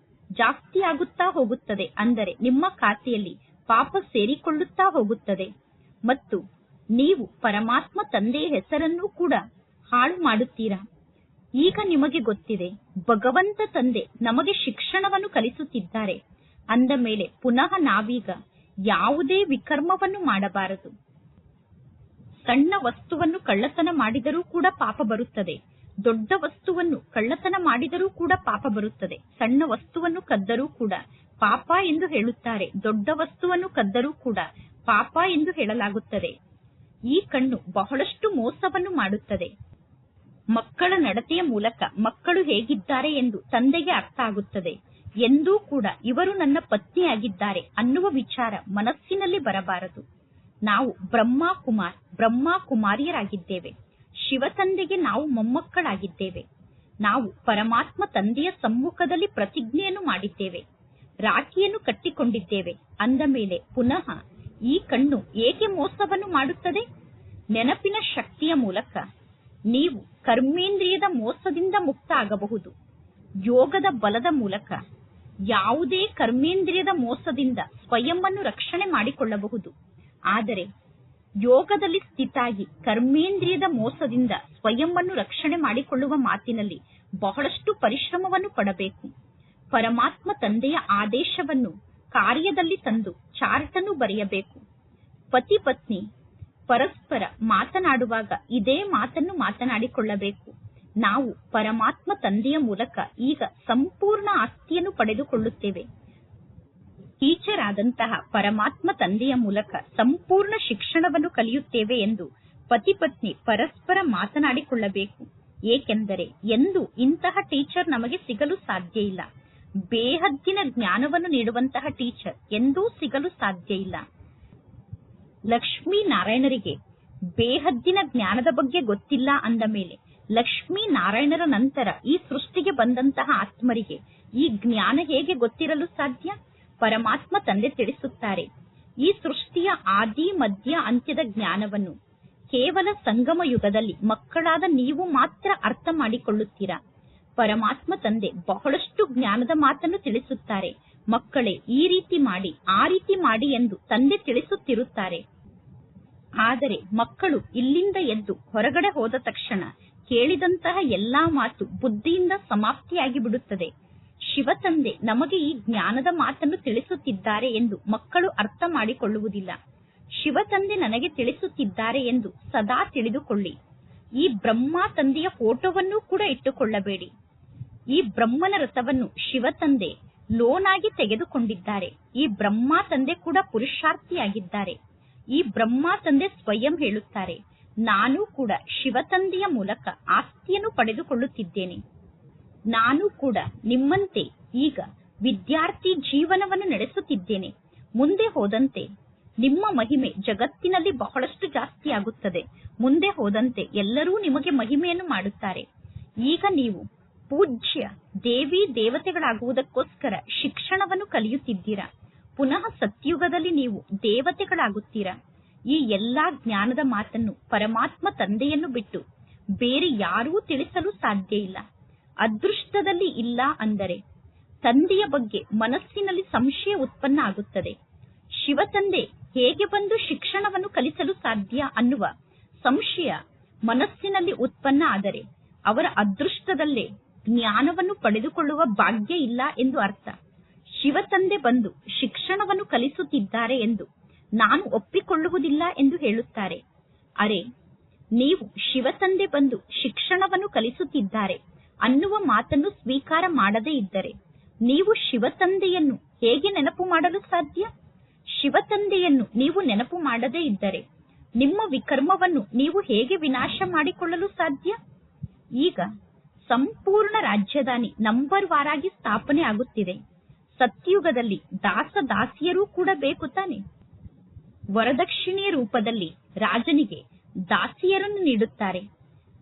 [SPEAKER 1] ಜಾಸ್ತಿ ಆಗುತ್ತಾ ಹೋಗುತ್ತದೆ. ಅಂದರೆ ನಿಮ್ಮ ಖಾತೆಯಲ್ಲಿ ಪಾಪ ಸೇರಿಕೊಳ್ಳುತ್ತಾ ಹೋಗುತ್ತದೆ ಮತ್ತು ನೀವು ಪರಮಾತ್ಮ ತಂದೆಯ ಹೆಸರನ್ನು ಕೂಡ ಹಾಳು ಮಾಡುತ್ತೀರಾ. ಈಗ ನಿಮಗೆ ಗೊತ್ತಿದೆ, ಭಗವಂತ ತಂದೆ ನಮಗೆ ಶಿಕ್ಷಣವನ್ನು ಕಲಿಸುತ್ತಿದ್ದಾರೆ. ಅಂದ ಮೇಲೆ ಪುನಃ ನಾವೀಗ ಯಾವುದೇ ವಿಕರ್ಮವನ್ನು ಮಾಡಬಾರದು. ಸಣ್ಣ ವಸ್ತುವನ್ನು ಕಳ್ಳತನ ಮಾಡಿದರೂ ಕೂಡ ಪಾಪ ಬರುತ್ತದೆ. ದೊಡ್ಡ ವಸ್ತುವನ್ನು ಕಳ್ಳತನ ಮಾಡಿದರೂ ಕೂಡ ಪಾಪ ಬರುತ್ತದೆ. ಸಣ್ಣ ವಸ್ತುವನ್ನು ಕದ್ದರೂ ಕೂಡ ಪಾಪ ಎಂದು ಹೇಳುತ್ತಾರೆ, ದೊಡ್ಡ ವಸ್ತುವನ್ನು ಕದ್ದರೂ ಕೂಡ ಪಾಪ ಎಂದು ಹೇಳಲಾಗುತ್ತದೆ. ಈ ಕಣ್ಣು ಬಹಳಷ್ಟು ಮೋಸವನ್ನು ಮಾಡುತ್ತದೆ. ಮಕ್ಕಳ ನಡತೆಯ ಮೂಲಕ ಮಕ್ಕಳು ಹೇಗಿದ್ದಾರೆ ಎಂದು ತಂದೆಗೆ ಅರ್ಥ ಆಗುತ್ತದೆ. ಎಂದೂ ಕೂಡ ಇವರು ನನ್ನ ಪತ್ನಿಯಾಗಿದ್ದಾರೆ ಅನ್ನುವ ವಿಚಾರ ಮನಸ್ಸಿನಲ್ಲಿ ಬರಬಾರದು. ನಾವು ಬ್ರಹ್ಮ ಕುಮಾರಿಯರಾಗಿದ್ದೇವೆ. ಶಿವ ತಂದೆಗೆ ನಾವು ಮೊಮ್ಮಕ್ಕಳಾಗಿದ್ದೇವೆ. ನಾವು ಪರಮಾತ್ಮ ತಂದೆಯ ಸಮ್ಮುಖದಲ್ಲಿ ಪ್ರತಿಜ್ಞೆಯನ್ನು ಮಾಡಿದ್ದೇವೆ, ರಾಖಿಯನ್ನು ಕಟ್ಟಿಕೊಂಡಿದ್ದೇವೆ. ಅಂದ ಮೇಲೆ ಪುನಃ ಈ ಕಣ್ಣು ಏಕೆ ಮೋಸವನ್ನು ಮಾಡುತ್ತದೆ? ನೆನಪಿನ ಶಕ್ತಿಯ ಮೂಲಕ ನೀವು ಕರ್ಮೇಂದ್ರಿಯದ ಮೋಸದಿಂದ ಮುಕ್ತ ಆಗಬಹುದು. ಯೋಗದ ಬಲದ ಮೂಲಕ ಯಾವುದೇ ಕರ್ಮೇಂದ್ರಿಯದ ಮೋಸದಿಂದ ಸ್ವಯಂವನ್ನು ರಕ್ಷಣೆ ಮಾಡಿಕೊಳ್ಳಬಹುದು. ಆದರೆ ಯೋಗದಲ್ಲಿ ಸ್ಥಿತಾಗಿ ಕರ್ಮೇಂದ್ರಿಯದ ಮೋಸದಿಂದ ಸ್ವಯಂವನ್ನು ರಕ್ಷಣೆ ಮಾಡಿಕೊಳ್ಳುವ ಮಾತಿನಲ್ಲಿ ಬಹಳಷ್ಟು ಪರಿಶ್ರಮವನ್ನು ಪಡಬೇಕು. ಪರಮಾತ್ಮ ತಂದೆಯ ಆದೇಶವನ್ನು ಕಾರ್ಯದಲ್ಲಿ ತಂದು ಚಾರ್ಟ್ ಅನ್ನು ಬರೆಯಬೇಕು. ಪತಿ ಪತ್ನಿ ಪರಸ್ಪರ ಮಾತನಾಡುವಾಗ ಇದೇ ಮಾತನ್ನು ಮಾತನಾಡಿಕೊಳ್ಳಬೇಕು. ನಾವು ಪರಮಾತ್ಮ ತಂದೆಯ ಮೂಲಕ ಈಗ ಸಂಪೂರ್ಣ ಆಸ್ತಿಯನ್ನು ಪಡೆದುಕೊಳ್ಳುತ್ತೇವೆ. ಟೀಚರ್ ಆದಂತಹ ಪರಮಾತ್ಮ ತಂದೆಯ ಮೂಲಕ ಸಂಪೂರ್ಣ ಶಿಕ್ಷಣವನ್ನು ಕಲಿಯುತ್ತೇವೆ ಎಂದು ಪತಿ ಪತ್ನಿ ಪರಸ್ಪರ ಮಾತನಾಡಿಕೊಳ್ಳಬೇಕು. ಏಕೆಂದರೆ ಎಂದು ಇಂತಹ ಟೀಚರ್ ನಮಗೆ ಸಿಗಲು ಸಾಧ್ಯ ಇಲ್ಲ. ಬೇಹದ್ದಿನ ಜ್ಞಾನವನ್ನು ನೀಡುವಂತಹ ಟೀಚರ್ ಎಂದೂ ಸಿಗಲು ಸಾಧ್ಯ ಇಲ್ಲ. ಲಕ್ಷ್ಮೀನಾರಾಯಣರಿಗೆ ಬೇಹದ್ದಿನ ಜ್ಞಾನದ ಬಗ್ಗೆ ಗೊತ್ತಿಲ್ಲ ಅಂದ ಮೇಲೆ ಲಕ್ಷ್ಮೀನಾರಾಯಣರ ನಂತರ ಈ ಸೃಷ್ಟಿಗೆ ಬಂದಂತಹ ಆತ್ಮರಿಗೆ ಈ ಜ್ಞಾನ ಹೇಗೆ ಗೊತ್ತಿರಲು ಸಾಧ್ಯ? ಪರಮಾತ್ಮ ತಂದೆ ತಿಳಿಸುತ್ತಾರೆ, ಈ ಸೃಷ್ಟಿಯ ಆದಿ ಮಧ್ಯ ಅಂತ್ಯದ ಜ್ಞಾನವನ್ನು ಕೇವಲ ಸಂಗಮ ಯುಗದಲ್ಲಿ ಮಕ್ಕಳಾದ ನೀವು ಮಾತ್ರ ಅರ್ಥ ಮಾಡಿಕೊಳ್ಳುತ್ತೀರಾ. ಪರಮಾತ್ಮ ತಂದೆ ಬಹಳಷ್ಟು ಜ್ಞಾನದ ಮಾತನ್ನು ತಿಳಿಸುತ್ತಾರೆ. ಮಕ್ಕಳೇ, ಈ ರೀತಿ ಮಾಡಿ, ಆ ರೀತಿ ಮಾಡಿ ಎಂದು ತಂದೆ ತಿಳಿಸುತ್ತಿರುತ್ತಾರೆ. ಆದರೆ ಮಕ್ಕಳು ಇಲ್ಲಿಂದ ಎದ್ದು ಹೊರಗಡೆ ಹೋದ ತಕ್ಷಣ ಕೇಳಿದಂತಹ ಎಲ್ಲಾ ಮಾತು ಬುದ್ಧಿಯಿಂದ ಸಮಾಪ್ತಿಯಾಗಿ ಬಿಡುತ್ತದೆ. ಶಿವ ತಂದೆ ನಮಗೆ ಈ ಜ್ಞಾನದ ಮಾತನ್ನು ತಿಳಿಸುತ್ತಿದ್ದಾರೆ ಎಂದು ಮಕ್ಕಳು ಅರ್ಥ ಮಾಡಿಕೊಳ್ಳುವುದಿಲ್ಲ. ಶಿವ ತಂದೆ ನನಗೆ ತಿಳಿಸುತ್ತಿದ್ದಾರೆ ಎಂದು ಸದಾ ತಿಳಿದುಕೊಳ್ಳಿ. ಈ ಬ್ರಹ್ಮ ತಂದೆಯ ಫೋಟೋವನ್ನು ಕೂಡ ಇಟ್ಟುಕೊಳ್ಳಬೇಡಿ. ಈ ಬ್ರಹ್ಮನ ರಥವನ್ನು ಶಿವ ತಂದೆ ಲೋನ್ ಆಗಿ ತೆಗೆದುಕೊಂಡಿದ್ದಾರೆ. ಈ ಬ್ರಹ್ಮ ತಂದೆ ಕೂಡ ಪುರುಷಾರ್ಥಿಯಾಗಿದ್ದಾರೆ. ಈ ಬ್ರಹ್ಮ ತಂದೆ ಸ್ವಯಂ ಹೇಳುತ್ತಾರೆ, ನಾನು ಕೂಡ ಶಿವ ತಂದೆಯ ಮೂಲಕ ಆಸ್ತಿಯನ್ನು ಪಡೆದುಕೊಳ್ಳುತ್ತಿದ್ದೇನೆ. ನಾನು ಕೂಡ ನಿಮ್ಮಂತೆ ಈಗ ವಿದ್ಯಾರ್ಥಿ ಜೀವನವನ್ನು ನಡೆಸುತ್ತಿದ್ದೇನೆ. ಮುಂದೆ ಹೋದಂತೆ ನಿಮ್ಮ ಮಹಿಮೆ ಜಗತ್ತಿನಲ್ಲಿ ಬಹಳಷ್ಟು ಜಾಸ್ತಿ ಆಗುತ್ತದೆ. ಮುಂದೆ ಹೋದಂತೆ ಎಲ್ಲರೂ ನಿಮಗೆ ಮಹಿಮೆಯನ್ನು ಮಾಡುತ್ತಾರೆ. ಈಗ ನೀವು ಪೂಜ್ಯ ದೇವಿ ದೇವತೆಗಳಾಗುವುದಕ್ಕೋಸ್ಕರ ಶಿಕ್ಷಣವನ್ನು ಕಲಿಯುತ್ತಿದ್ದೀರಾ. ಪುನಃ ಸತ್ಯುಗದಲ್ಲಿ ನೀವು ದೇವತೆಗಳಾಗುತ್ತೀರಾ. ಈ ಎಲ್ಲಾ ಜ್ಞಾನದ ಮಾತನ್ನು ಪರಮಾತ್ಮ ತಂದೆಯನ್ನು ಬಿಟ್ಟು ಬೇರೆ ಯಾರೂ ತಿಳಿಸಲು ಸಾಧ್ಯ ಇಲ್ಲ. ಅದೃಷ್ಟದಲ್ಲಿ ಇಲ್ಲ ಅಂದರೆ ತಂದೆಯ ಬಗ್ಗೆ ಮನಸ್ಸಿನಲ್ಲಿ ಸಂಶಯ ಉತ್ಪನ್ನ ಆಗುತ್ತದೆ. ಶಿವ ತಂದೆ ಹೇಗೆ ಬಂದು ಶಿಕ್ಷಣವನ್ನು ಕಲಿಸಲು ಸಾಧ್ಯ ಅನ್ನುವ ಸಂಶಯ ಮನಸ್ಸಿನಲ್ಲಿ ಉತ್ಪನ್ನ ಆದರೆ ಅವರ ಅದೃಷ್ಟದಲ್ಲೇ ಜ್ಞಾನವನ್ನು ಪಡೆದುಕೊಳ್ಳುವ ಭಾಗ್ಯ ಇಲ್ಲ ಎಂದು ಅರ್ಥ. ಶಿವ ತಂದೆ ಬಂದು ಶಿಕ್ಷಣವನ್ನು ಕಲಿಸುತ್ತಿದ್ದಾರೆ ಎಂದು ನಾನು ಒಪ್ಪಿಕೊಳ್ಳುವುದಿಲ್ಲ ಎಂದು ಹೇಳುತ್ತಾರೆ. ಅರೆ, ನೀವು ಶಿವ ತಂದೆ ಬಂದು ಶಿಕ್ಷಣವನ್ನು ಕಲಿಸುತ್ತಿದ್ದಾರೆ ಅನ್ನುವ ಮಾತನ್ನು ಸ್ವೀಕಾರ ಮಾಡದೇ ಇದ್ದರೆ ನೀವು ಶಿವ ತಂದೆಯನ್ನು ಹೇಗೆ ನೆನಪು ಮಾಡಲು ಸಾಧ್ಯ? ಶಿವ ತಂದೆಯನ್ನು ನೀವು ನೆನಪು ಮಾಡದೇ ಇದ್ದರೆ ನಿಮ್ಮ ವಿಕರ್ಮವನ್ನು ನೀವು ಹೇಗೆ ವಿನಾಶ ಮಾಡಿಕೊಳ್ಳಲು ಸಾಧ್ಯ? ಈಗ ಸಂಪೂರ್ಣ ರಾಜಧಾನಿ ನಂಬರ್ ವಾರಾಗಿ ಸ್ಥಾಪನೆ ಆಗುತ್ತಿದೆ. ಸತ್ಯುಗದಲ್ಲಿ ದಾಸ ದಾಸಿಯರೂ ಕೂಡ ಬೇಕು ತಾನೆ? ವರದಕ್ಷಿಣೆಯ ರೂಪದಲ್ಲಿ ರಾಜನಿಗೆ ದಾಸಿಯರನ್ನು ನೀಡುತ್ತಾರೆ.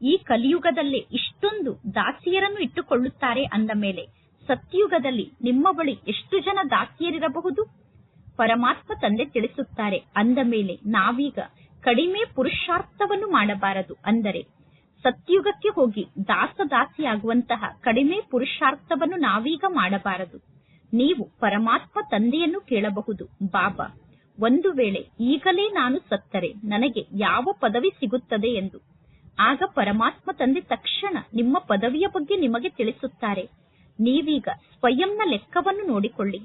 [SPEAKER 1] ಈ ಕಲಿಯುಗದಲ್ಲೇ ಇಷ್ಟೊಂದು ದಾಸಿಯರನ್ನು ಇಟ್ಟುಕೊಳ್ಳುತ್ತಾರೆ ಅಂದ ಮೇಲೆ ಸತ್ಯುಗದಲ್ಲಿ ನಿಮ್ಮ ಬಳಿ ಎಷ್ಟು ಜನ ದಾಸಿಯರಿರಬಹುದು? ಪರಮಾತ್ಮ ತಂದೆ ತಿಳಿಸುತ್ತಾರೆ, ಅಂದ ಮೇಲೆ ನಾವೀಗ ಕಡಿಮೆ ಪುರುಷಾರ್ಥವನ್ನು ಮಾಡಬಾರದು. ಅಂದರೆ ಸತ್ಯುಗಕ್ಕೆ ಹೋಗಿ ದಾಸದಾಸಿಯಾಗುವಂತಹ ಕಡಿಮೆ ಪುರುಷಾರ್ಥವನ್ನು ನಾವೀಗ ಮಾಡಬಾರದು. ನೀವು ಪರಮಾತ್ಮ ತಂದೆಯನ್ನು ಕೇಳಬಹುದು, ಬಾಬಾ, ಒಂದು ವೇಳೆ ಈಗಲೇ ನಾನು ಸತ್ತರೆ ನನಗೆ ಯಾವ ಪದವಿ ಸಿಗುತ್ತದೆ ಎಂದು. ಆಗ ಪರಮಾತ್ಮ ತಂದೆ ತಕ್ಷಣ ನಿಮ್ಮ ಪದವಿಯ ಬಗ್ಗೆ ನಿಮಗೆ ತಿಳಿಸುತ್ತಾರೆ. ನೀವೀಗ ಸ್ವಯಂನ ಲೆಕ್ಕವನ್ನು ನೋಡಿಕೊಳ್ಳಿ.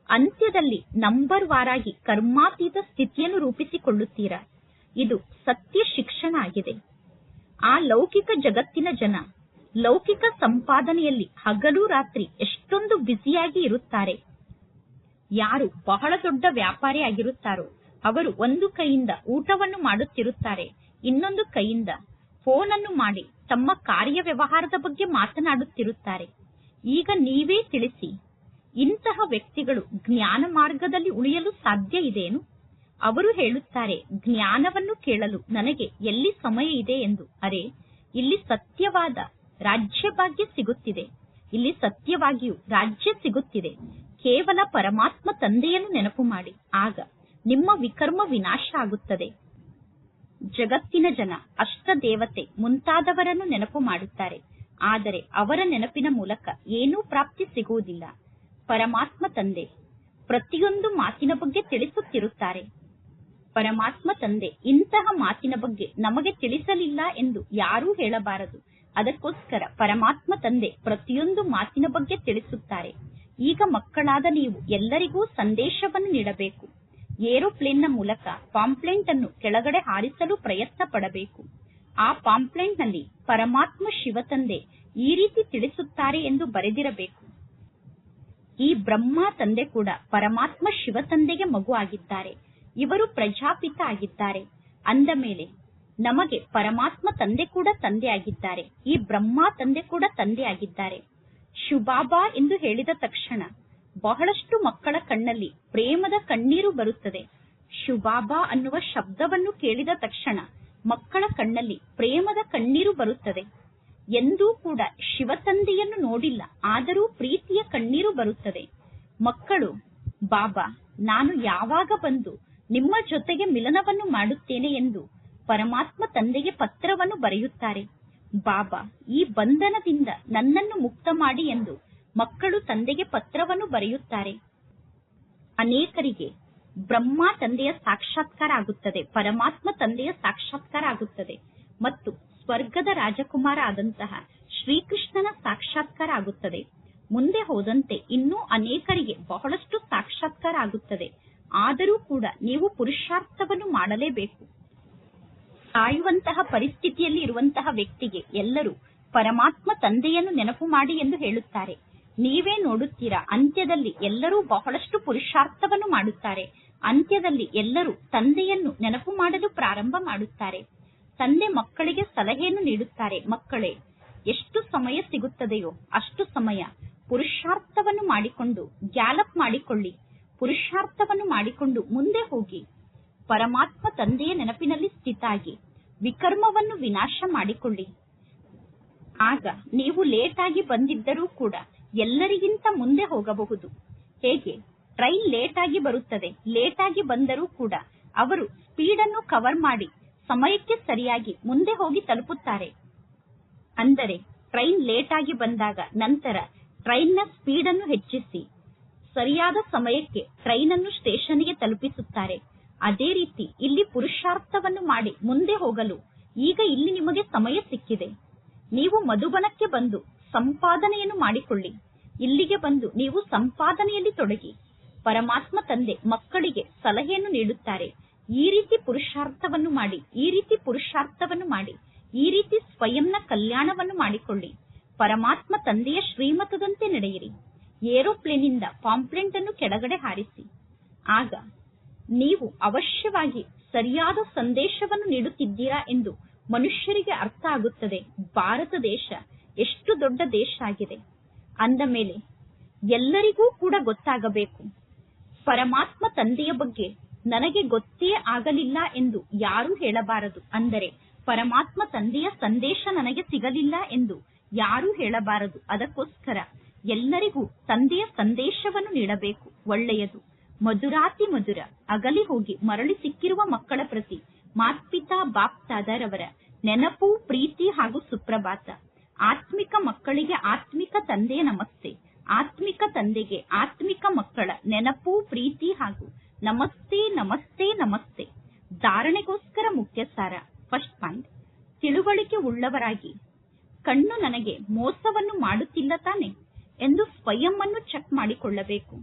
[SPEAKER 1] ಅಂತ್ಯದಲ್ಲಿ ನಂಬರ್ ವಾರಾಗಿ ಕರ್ಮಾತೀತ ಸ್ಥಿತಿಯನ್ನು ರೂಪಿಸಿಕೊಳ್ಳುತ್ತೀರಾ. ಇದು ಸತ್ಯ ಶಿಕ್ಷಣ ಆಗಿದೆ. ಆ ಲೌಕಿಕ ಜಗತ್ತಿನ ಜನ ಲೌಕಿಕ ಸಂಪಾದನೆಯಲ್ಲಿ ಹಗಲು ರಾತ್ರಿ ಎಷ್ಟೊಂದು ಬ್ಯುಸಿಯಾಗಿ ಇರುತ್ತಾರೆ. ಯಾರು ಬಹಳ ದೊಡ್ಡ ವ್ಯಾಪಾರಿ ಆಗಿರುತ್ತಾರೋ ಅವರು ಒಂದು ಕೈಯಿಂದ ಊಟವನ್ನು ಮಾಡುತ್ತಿರುತ್ತಾರೆ, ಇನ್ನೊಂದು ಕೈಯಿಂದ ಫೋನ್ ಅನ್ನು ಮಾಡಿ ತಮ್ಮ ಕಾರ್ಯ ವ್ಯವಹಾರದ ಬಗ್ಗೆ ಮಾತನಾಡುತ್ತಿರುತ್ತಾರೆ. ಈಗ ನೀವೇ ತಿಳಿಸಿ, ಇಂತಹ ವ್ಯಕ್ತಿಗಳು ಜ್ಞಾನ ಮಾರ್ಗದಲ್ಲಿ ಉಳಿಯಲು ಸಾಧ್ಯ ಇದೆಯೇನು? ಅವರು ಹೇಳುತ್ತಾರೆ, ಜ್ಞಾನವನ್ನು ಕೇಳಲು ನನಗೆ ಎಲ್ಲಿ ಸಮಯ ಇದೆ ಎಂದು. ಅರೆ, ಇಲ್ಲಿ ಸತ್ಯವಾದ ರಾಜ್ಯ ಭಾಗ್ಯ ಸಿಗುತ್ತಿದೆ. ಇಲ್ಲಿ ಸತ್ಯವಾಗಿಯೂ ರಾಜ್ಯ ಸಿಗುತ್ತಿದೆ. ಕೇವಲ ಪರಮಾತ್ಮ ತಂದೆಯನ್ನು ನೆನಪು ಮಾಡಿ, ಆಗ ನಿಮ್ಮ ವಿಕರ್ಮ ವಿನಾಶ ಆಗುತ್ತದೆ. ಜಗತ್ತಿನ ಜನ ಅಷ್ಟ ದೇವತೆ ಮುಂತಾದವರನ್ನು ನೆನಪು ಮಾಡುತ್ತಾರೆ, ಆದರೆ ಅವರ ನೆನಪಿನ ಮೂಲಕ ಏನೂ ಪ್ರಾಪ್ತಿ ಸಿಗುವುದಿಲ್ಲ. ಪರಮಾತ್ಮ ತಂದೆ ಪ್ರತಿಯೊಂದು ಮಾತಿನ ಬಗ್ಗೆ ತಿಳಿಸುತ್ತಿರುತ್ತಾರೆ. ಪರಮಾತ್ಮ ತಂದೆ ಇಂತಹ ಮಾತಿನ ಬಗ್ಗೆ ನಮಗೆ ತಿಳಿಸಲಿಲ್ಲ ಎಂದು ಯಾರೂ ಹೇಳಬಾರದು. ಅದಕ್ಕೋಸ್ಕರ ಪರಮಾತ್ಮ ತಂದೆ ಪ್ರತಿಯೊಂದು ಮಾತಿನ ಬಗ್ಗೆ ತಿಳಿಸುತ್ತಾರೆ. ಈಗ ಮಕ್ಕಳಾದ ನೀವು ಎಲ್ಲರಿಗೂ ಸಂದೇಶವನ್ನು ನೀಡಬೇಕು. ಏರೋಪ್ಲೇನ್ನ ಮೂಲಕ ಪಾಂಪ್ಲೆಂಟ್ ಅನ್ನು ಕೆಳಗಡೆ ಹಾರಿಸಲು ಪ್ರಯತ್ನ ಪಡಬೇಕು. ಆ ಪಾಂಪ್ಲೆಂಟ್ ನಲ್ಲಿ ಪರಮಾತ್ಮ ಶಿವ ತಂದೆ ಈ ರೀತಿ ತಿಳಿಸುತ್ತಾರೆ ಎಂದು ಬರೆದಿರಬೇಕು. ಈ ಬ್ರಹ್ಮ ತಂದೆ ಕೂಡ ಪರಮಾತ್ಮ ಶಿವ ತಂದೆಗೆ ಮಗು ಆಗಿದ್ದಾರೆ. ಇವರು ಪ್ರಜಾಪಿತ ಆಗಿದ್ದಾರೆ. ಅಂದ ಮೇಲೆ ನಮಗೆ ಪರಮಾತ್ಮ ತಂದೆ ಕೂಡ ತಂದೆ ಆಗಿದ್ದಾರೆ. ಈ ಬ್ರಹ್ಮ ತಂದೆ ಕೂಡ ತಂದೆ ಆಗಿದ್ದಾರೆ. ಶುಭಾಬಾ ಎಂದು ಹೇಳಿದ ತಕ್ಷಣ ಬಹಳಷ್ಟು ಮಕ್ಕಳ ಕಣ್ಣಲ್ಲಿ ಪ್ರೇಮದ ಕಣ್ಣೀರು ಬರುತ್ತದೆ. ಶುಭಾಬಾ ಅನ್ನುವ ಶಬ್ದವನ್ನು ಕೇಳಿದ ತಕ್ಷಣ ಮಕ್ಕಳ ಕಣ್ಣಲ್ಲಿ ಪ್ರೇಮದ ಕಣ್ಣೀರು ಬರುತ್ತದೆ. ಎಂದೂ ಕೂಡ ಶಿವತಂದೆಯನ್ನು ನೋಡಿಲ್ಲ, ಆದರೂ ಪ್ರೀತಿಯ ಕಣ್ಣೀರು ಬರುತ್ತದೆ. ಮಕ್ಕಳು, ಬಾಬಾ, ನಾನು ಯಾವಾಗ ಬಂದು ನಿಮ್ಮ ಜೊತೆಗೆ ಮಿಲನವನ್ನು ಮಾಡುತ್ತೇನೆ ಎಂದು ಪರಮಾತ್ಮ ತಂದೆಗೆ ಪತ್ರವನ್ನು ಬರೆಯುತ್ತಾರೆ. ಬಾಬಾ, ಈ ಬಂಧನದಿಂದ ನನ್ನನ್ನು ಮುಕ್ತ ಮಾಡಿ ಎಂದು ಮಕ್ಕಳು ತಂದೆಗೆ ಪತ್ರವನ್ನು ಬರೆಯುತ್ತಾರೆ. ಅನೇಕರಿಗೆ ಬ್ರಹ್ಮ ತಂದೆಯ ಸಾಕ್ಷಾತ್ಕಾರ ಆಗುತ್ತದೆ, ಪರಮಾತ್ಮ ತಂದೆಯ ಸಾಕ್ಷಾತ್ಕಾರ ಆಗುತ್ತದೆ ಮತ್ತು ಸ್ವರ್ಗದ ರಾಜಕುಮಾರ ಆದಂತಹ ಶ್ರೀಕೃಷ್ಣನ ಸಾಕ್ಷಾತ್ಕಾರ ಆಗುತ್ತದೆ. ಮುಂದೆ ಹೋದಂತೆ ಇನ್ನೂ ಅನೇಕರಿಗೆ ಬಹಳಷ್ಟು ಸಾಕ್ಷಾತ್ಕಾರ ಆಗುತ್ತದೆ. ಆದರೂ ಕೂಡ ನೀವು ಪುರುಷಾರ್ಥವನ್ನು ಮಾಡಲೇಬೇಕು. ಸಾಯುವಂತಹ ಪರಿಸ್ಥಿತಿಯಲ್ಲಿ ಇರುವಂತಹ ವ್ಯಕ್ತಿಗೆ ಎಲ್ಲರೂ ಪರಮಾತ್ಮ ತಂದೆಯನ್ನು ನೆನಪು ಮಾಡಿ ಎಂದು ಹೇಳುತ್ತಾರೆ. ನೀವೇ ನೋಡುತ್ತೀರಾ, ಅಂತ್ಯದಲ್ಲಿ ಎಲ್ಲರೂ ಬಹಳಷ್ಟು ಪುರುಷಾರ್ಥವನ್ನು ಮಾಡುತ್ತಾರೆ. ಅಂತ್ಯದಲ್ಲಿ ಎಲ್ಲರೂ ತಂದೆಯನ್ನು ನೆನಪು ಮಾಡಲು ಪ್ರಾರಂಭ ಮಾಡುತ್ತಾರೆ. ತಂದೆ ಮಕ್ಕಳಿಗೆ ಸಲಹೆಯನ್ನು ನೀಡುತ್ತಾರೆ. ಮಕ್ಕಳೇ, ಎಷ್ಟು ಸಮಯ ಸಿಗುತ್ತದೆಯೋ ಅಷ್ಟು ಸಮಯ ಪುರುಷಾರ್ಥವನ್ನು ಮಾಡಿಕೊಂಡು ಗ್ಯಾಲಪ್ ಮಾಡಿಕೊಳ್ಳಿ. ಪುರುಷಾರ್ಥವನ್ನು ಮಾಡಿಕೊಂಡು ಮುಂದೆ ಹೋಗಿ ಪರಮಾತ್ಮ ತಂದೆಯ ನೆನಪಿನಲ್ಲಿ ಸ್ಥಿತಾಗಿ ವಿಕರ್ಮವನ್ನು ವಿನಾಶ ಮಾಡಿಕೊಳ್ಳಿ. ಆಗ ನೀವು ಲೇಟ್ ಆಗಿ ಬಂದಿದ್ದರೂ ಕೂಡ ಎಲ್ಲರಿಗಿಂತ ಮುಂದೆ ಹೋಗಬಹುದು. ಹೇಗೆ ಟ್ರೈನ್ ಲೇಟ್ ಆಗಿ ಬರುತ್ತದೆ, ಲೇಟ್ ಆಗಿ ಬಂದರೂ ಕೂಡ ಅವರು ಸ್ಪೀಡ್ ಅನ್ನು ಕವರ್ ಮಾಡಿ ಸಮಯಕ್ಕೆ ಸರಿಯಾಗಿ ಮುಂದೆ ಹೋಗಿ ತಲುಪುತ್ತಾರೆ. ಅಂದರೆ ಟ್ರೈನ್ ಲೇಟ್ ಆಗಿ ಬಂದಾಗ ನಂತರ ಟ್ರೈನ್ನ ಸ್ಪೀಡ್ ಅನ್ನು ಹೆಚ್ಚಿಸಿ ಸರಿಯಾದ ಸಮಯಕ್ಕೆ ಟ್ರೈನ್ ಅನ್ನು ಸ್ಟೇಷನ್ಗೆ ತಲುಪಿಸುತ್ತಾರೆ. ಅದೇ ರೀತಿ ಇಲ್ಲಿ ಪುರುಷಾರ್ಥವನ್ನು ಮಾಡಿ ಮುಂದೆ ಹೋಗಲು ಈಗ ಇಲ್ಲಿ ನಿಮಗೆ ಸಮಯ ಸಿಕ್ಕಿದೆ. ನೀವು ಮಧುಬನಕ್ಕೆ ಬಂದು ಸಂಪಾದನೆಯನ್ನು ಮಾಡಿಕೊಳ್ಳಿ. ಇಲ್ಲಿಗೆ ಬಂದು ನೀವು ಸಂಪಾದನೆಯಲ್ಲಿ ತೊಡಗಿ. ಪರಮಾತ್ಮ ತಂದೆ ಮಕ್ಕಳಿಗೆ ಸಲಹೆಯನ್ನು ನೀಡುತ್ತಾರೆ. ಈ ರೀತಿ ಪುರುಷಾರ್ಥವನ್ನು ಮಾಡಿ, ಈ ರೀತಿ ಪುರುಷಾರ್ಥವನ್ನು ಮಾಡಿ, ಈ ರೀತಿ ಸ್ವಯಂನ ಕಲ್ಯಾಣವನ್ನು ಮಾಡಿಕೊಳ್ಳಿ. ಪರಮಾತ್ಮ ತಂದೆಯ ಶ್ರೀಮತದಂತೆ ನಡೆಯಿರಿ. ಏರೋಪ್ಲೇನ್ ಇಂದ ಪಾಂಪ್ಲೆಂಟ್ ಅನ್ನು ಕೆಳಗಡೆ ಹಾರಿಸಿ. ಆಗ ನೀವು ಅವಶ್ಯವಾಗಿ ಸರಿಯಾದ ಸಂದೇಶವನ್ನು ನೀಡುತ್ತಿದ್ದೀರಾ ಎಂದು ಮನುಷ್ಯರಿಗೆ ಅರ್ಥ ಆಗುತ್ತದೆ. ಭಾರತ ದೇಶ ಎಷ್ಟು ದೊಡ್ಡ ದೇಶ ಆಗಿದೆ ಅಂದ ಮೇಲೆ ಎಲ್ಲರಿಗೂ ಕೂಡ ಗೊತ್ತಾಗಬೇಕು. ಪರಮಾತ್ಮ ತಂದೆಯ ಬಗ್ಗೆ ನನಗೆ ಗೊತ್ತೇ ಆಗಲಿಲ್ಲ ಎಂದು ಯಾರೂ ಹೇಳಬಾರದು. ಅಂದರೆ ಪರಮಾತ್ಮ ತಂದೆಯ ಸಂದೇಶ ನನಗೆ ಸಿಗಲಿಲ್ಲ ಎಂದು ಯಾರೂ ಹೇಳಬಾರದು. ಅದಕ್ಕೋಸ್ಕರ ಎಲ್ಲರಿಗೂ ತಂದೆಯ ಸಂದೇಶವನ್ನು ನೀಡಬೇಕು. ಒಳ್ಳೆಯದು, ಮಧುರಾತಿ ಮಧುರ, ಅಗಲಿ ಹೋಗಿ ಮರಳಿ ಸಿಕ್ಕಿರುವ ಮಕ್ಕಳ ಪ್ರತಿ ಮಾತ್ಪಿತಾ ಬಾಪ್ತಾದರವರ ನೆನಪು, ಪ್ರೀತಿ ಹಾಗೂ ಸುಪ್ರಭಾತ. ಆತ್ಮಿಕ ಮಕ್ಕಳಿಗೆ ಆತ್ಮಿಕ ತಂದೆಯ ನಮಸ್ತೆ. ಆತ್ಮಿಕ ತಂದೆಗೆ ಆತ್ಮಿಕ ಮಕ್ಕಳ ನೆನಪು, ಪ್ರೀತಿ ಹಾಗೂ ನಮಸ್ತೆ ನಮಸ್ತೆ ನಮಸ್ತೆ. ಧಾರಣೆಗೋಸ್ಕರ ಮುಖ್ಯ ಸಾರ. ಫಸ್ಟ್ ಪಾಯಿಂಟ್, ತಿಳುವಳಿಕೆ ಉಳ್ಳವರಾಗಿ ಕಣ್ಣು ನನಗೆ ಮೋಸವನ್ನು ಮಾಡುತ್ತಿಲ್ಲ ತಾನೆ ಎಂದು ಸ್ವಯಂ ಅನ್ನು ಚೆಕ್ ಮಾಡಿಕೊಳ್ಳಬೇಕು.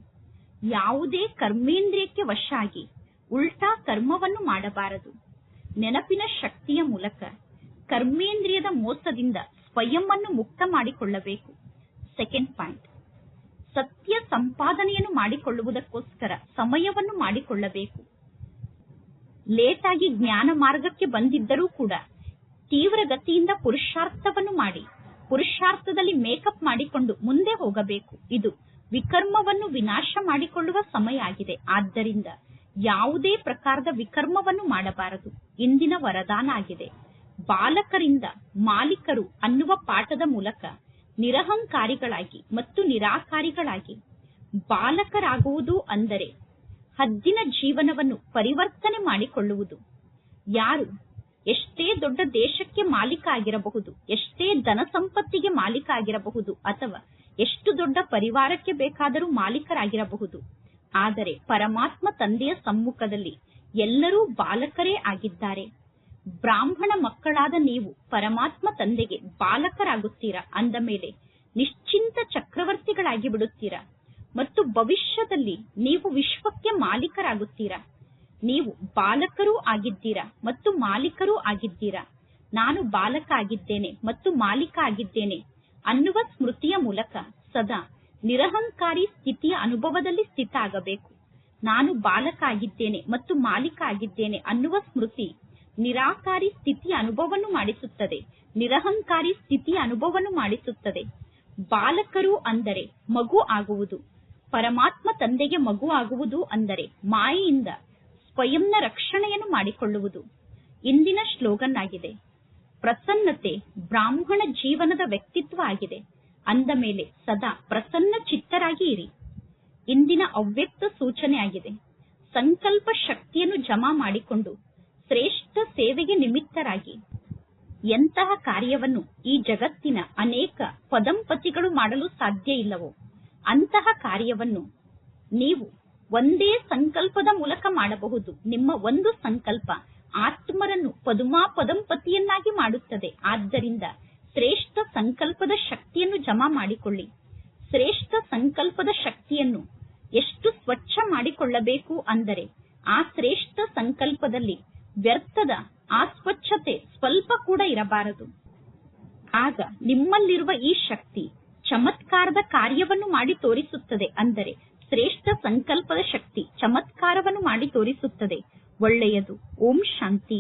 [SPEAKER 1] ಯಾವುದೇ ಕರ್ಮೇಂದ್ರಿಯಕ್ಕೆ ವಶ ಆಗಿ ಉಲ್ಟಾ ಕರ್ಮವನ್ನು ಮಾಡಬಾರದು. ನೆನಪಿನ ಶಕ್ತಿಯ ಮೂಲಕ ಕರ್ಮೇಂದ್ರಿಯದ ಮೋಸದಿಂದ ಸ್ವಯಂ ಅನ್ನು ಮುಕ್ತ ಮಾಡಿಕೊಳ್ಳಬೇಕು. ಸೆಕೆಂಡ್ ಪಾಯಿಂಟ್, ಸತ್ಯ ಸಂಪಾದನೆಯನ್ನು ಮಾಡಿಕೊಳ್ಳುವುದಕ್ಕೋಸ್ಕರ ಸಮಯವನ್ನು ಮಾಡಿಕೊಳ್ಳಬೇಕು. ಲೇಟ್ ಆಗಿ ಜ್ಞಾನ ಮಾರ್ಗಕ್ಕೆ ಬಂದಿದ್ದರೂ ಕೂಡ ತೀವ್ರ ಗತಿಯಿಂದ ಪುರುಷಾರ್ಥವನ್ನು ಮಾಡಿ ಪುರುಷಾರ್ಥದಲ್ಲಿ ಮೇಕಪ್ ಮಾಡಿಕೊಂಡು ಮುಂದೆ ಹೋಗಬೇಕು. ಇದು ವಿಕರ್ಮವನ್ನು ವಿನಾಶ ಮಾಡಿಕೊಳ್ಳುವ ಸಮಯ ಆಗಿದೆ. ಆದ್ದರಿಂದ ಯಾವುದೇ ಪ್ರಕಾರದ ವಿಕರ್ಮವನ್ನು ಮಾಡಬಾರದು. ಇಂದಿನ ವರದಾನ ಆಗಿದೆ. ಬಾಲಕರಿಂದ ಮಾಲೀಕರು ಅನ್ನುವ ಪಾಠದ ಮೂಲಕ ನಿರಹಂಕಾರಿಗಳಾಗಿ ಮತ್ತು ನಿರಾಕಾರಿಗಳಾಗಿ ಬಾಲಕರಾಗುವುದು ಅಂದರೆ ಹದ್ದಿನ ಜೀವನವನ್ನು ಪರಿವರ್ತನೆ ಮಾಡಿಕೊಳ್ಳುವುದು. ಯಾರು ಎಷ್ಟೇ ದೊಡ್ಡ ದೇಶಕ್ಕೆ ಮಾಲೀಕ ಆಗಿರಬಹುದು, ಎಷ್ಟೇ ಧನ ಸಂಪತ್ತಿಗೆ ಮಾಲೀಕ ಆಗಿರಬಹುದು, ಅಥವಾ ಎಷ್ಟು ದೊಡ್ಡ ಪರಿವಾರಕ್ಕೆ ಬೇಕಾದರೂ ಮಾಲೀಕರಾಗಿರಬಹುದು. ಆದರೆ ಪರಮಾತ್ಮ ತಂದೆಯ ಸಮ್ಮುಖದಲ್ಲಿ ಎಲ್ಲರೂ ಬಾಲಕರೇ ಆಗಿದ್ದಾರೆ. ಬ್ರಾಹ್ಮಣ ಮಕ್ಕಳಾದ ನೀವು ಪರಮಾತ್ಮ ತಂದೆಗೆ ಬಾಲಕರಾಗುತ್ತೀರಾ ಅಂದ ಮೇಲೆ ನಿಶ್ಚಿಂತ ಚಕ್ರವರ್ತಿಗಳಾಗಿ ಬಿಡುತ್ತೀರಾ ಮತ್ತು ಭವಿಷ್ಯದಲ್ಲಿ ನೀವು ವಿಶ್ವಕ್ಕೆ ಮಾಲೀಕರಾಗುತ್ತೀರಾ. ನೀವು ಬಾಲಕರೂ ಆಗಿದ್ದೀರಾ ಮತ್ತು ಮಾಲೀಕರೂ ಆಗಿದ್ದೀರಾ. ನಾನು ಬಾಲಕ ಆಗಿದ್ದೇನೆ ಮತ್ತು ಮಾಲೀಕ ಆಗಿದ್ದೇನೆ ಅನ್ನುವ ಸ್ಮೃತಿಯ ಮೂಲಕ ಸದಾ ನಿರಹಂಕಾರಿ ಸ್ಥಿತಿಯ ಅನುಭವದಲ್ಲಿ ಸ್ಥಿತ ಆಗಬೇಕು. ನಾನು ಬಾಲಕ ಆಗಿದ್ದೇನೆ ಮತ್ತು ಮಾಲೀಕ ಆಗಿದ್ದೇನೆ ಅನ್ನುವ ಸ್ಮೃತಿ ನಿರಾಕಾರಿ ಸ್ಥಿತಿಯ ಅನುಭವವನ್ನು ಮಾಡಿಸುತ್ತದೆ, ನಿರಹಂಕಾರಿ ಸ್ಥಿತಿಯ ಅನುಭವವನ್ನು ಮಾಡಿಸುತ್ತದೆ. ಬಾಲಕರು ಅಂದರೆ ಮಗು ಆಗುವುದು, ಪರಮಾತ್ಮ ತಂದೆಗೆ ಮಗು ಆಗುವುದು ಅಂದರೆ ಮಾಯೆಯಿಂದ ಸ್ವಯಂನ ರಕ್ಷಣೆಯನ್ನು ಮಾಡಿಕೊಳ್ಳುವುದು. ಇಂದಿನ ಸ್ಲೋಗನ್ ಆಗಿದೆ, ಪ್ರಸನ್ನತೆ ಬ್ರಾಹ್ಮಣ ಜೀವನದ ವ್ಯಕ್ತಿತ್ವ ಆಗಿದೆ. ಅಂದ ಮೇಲೆ ಸದಾ ಪ್ರಸನ್ನ ಚಿತ್ತರಾಗಿ ಇರಿ. ಇಂದಿನ ಅವ್ಯಕ್ತ ಸೂಚನೆ ಆಗಿದೆ, ಸಂಕಲ್ಪ ಶಕ್ತಿಯನ್ನು ಜಮಾ ಮಾಡಿಕೊಂಡು ಶ್ರೇಷ್ಠ ಸೇವೆಗೆ ನಿಮಿತ್ತರಾಗಿ. ಎಂತಹ ಕಾರ್ಯವನ್ನು ಈ ಜಗತ್ತಿನ ಅನೇಕ ಪದಂಪತಿಗಳು ಮಾಡಲು ಸಾಧ್ಯ ಇಲ್ಲವೋ ಅಂತಹ ಕಾರ್ಯವನ್ನು ನೀವು ಒಂದೇ ಸಂಕಲ್ಪದ ಮೂಲಕ ಮಾಡಬಹುದು. ನಿಮ್ಮ ಒಂದು ಸಂಕಲ್ಪ ಆತ್ಮರನ್ನು ಪದಂಪತಿಯನ್ನಾಗಿ ಮಾಡುತ್ತದೆ. ಆದ್ದರಿಂದ ಶ್ರೇಷ್ಠ ಸಂಕಲ್ಪದ ಶಕ್ತಿಯನ್ನು ಜಮಾ ಮಾಡಿಕೊಳ್ಳಿ. ಶ್ರೇಷ್ಠ ಸಂಕಲ್ಪದ ಶಕ್ತಿಯನ್ನು ಎಷ್ಟು ಸ್ವಚ್ಛ ಮಾಡಿಕೊಳ್ಳಬೇಕು ಅಂದರೆ ಆ ಶ್ರೇಷ್ಠ ಸಂಕಲ್ಪದಲ್ಲಿ ವ್ಯರ್ಥದ ಅಸ್ವಚ್ಛತೆ ಸ್ವಲ್ಪ ಕೂಡ ಇರಬಾರದು. ಆಗ ನಿಮ್ಮಲ್ಲಿರುವ ಈ ಶಕ್ತಿ ಚಮತ್ಕಾರದ ಕಾರ್ಯವನ್ನು ಮಾಡಿ ತೋರಿಸುತ್ತದೆ. ಅಂದರೆ ಶ್ರೇಷ್ಠ ಸಂಕಲ್ಪದ ಶಕ್ತಿ ಚಮತ್ಕಾರವನ್ನು ಮಾಡಿ ತೋರಿಸುತ್ತದೆ. ಒಳ್ಳೆಯದು. ಓಂ ಶಾಂತಿ.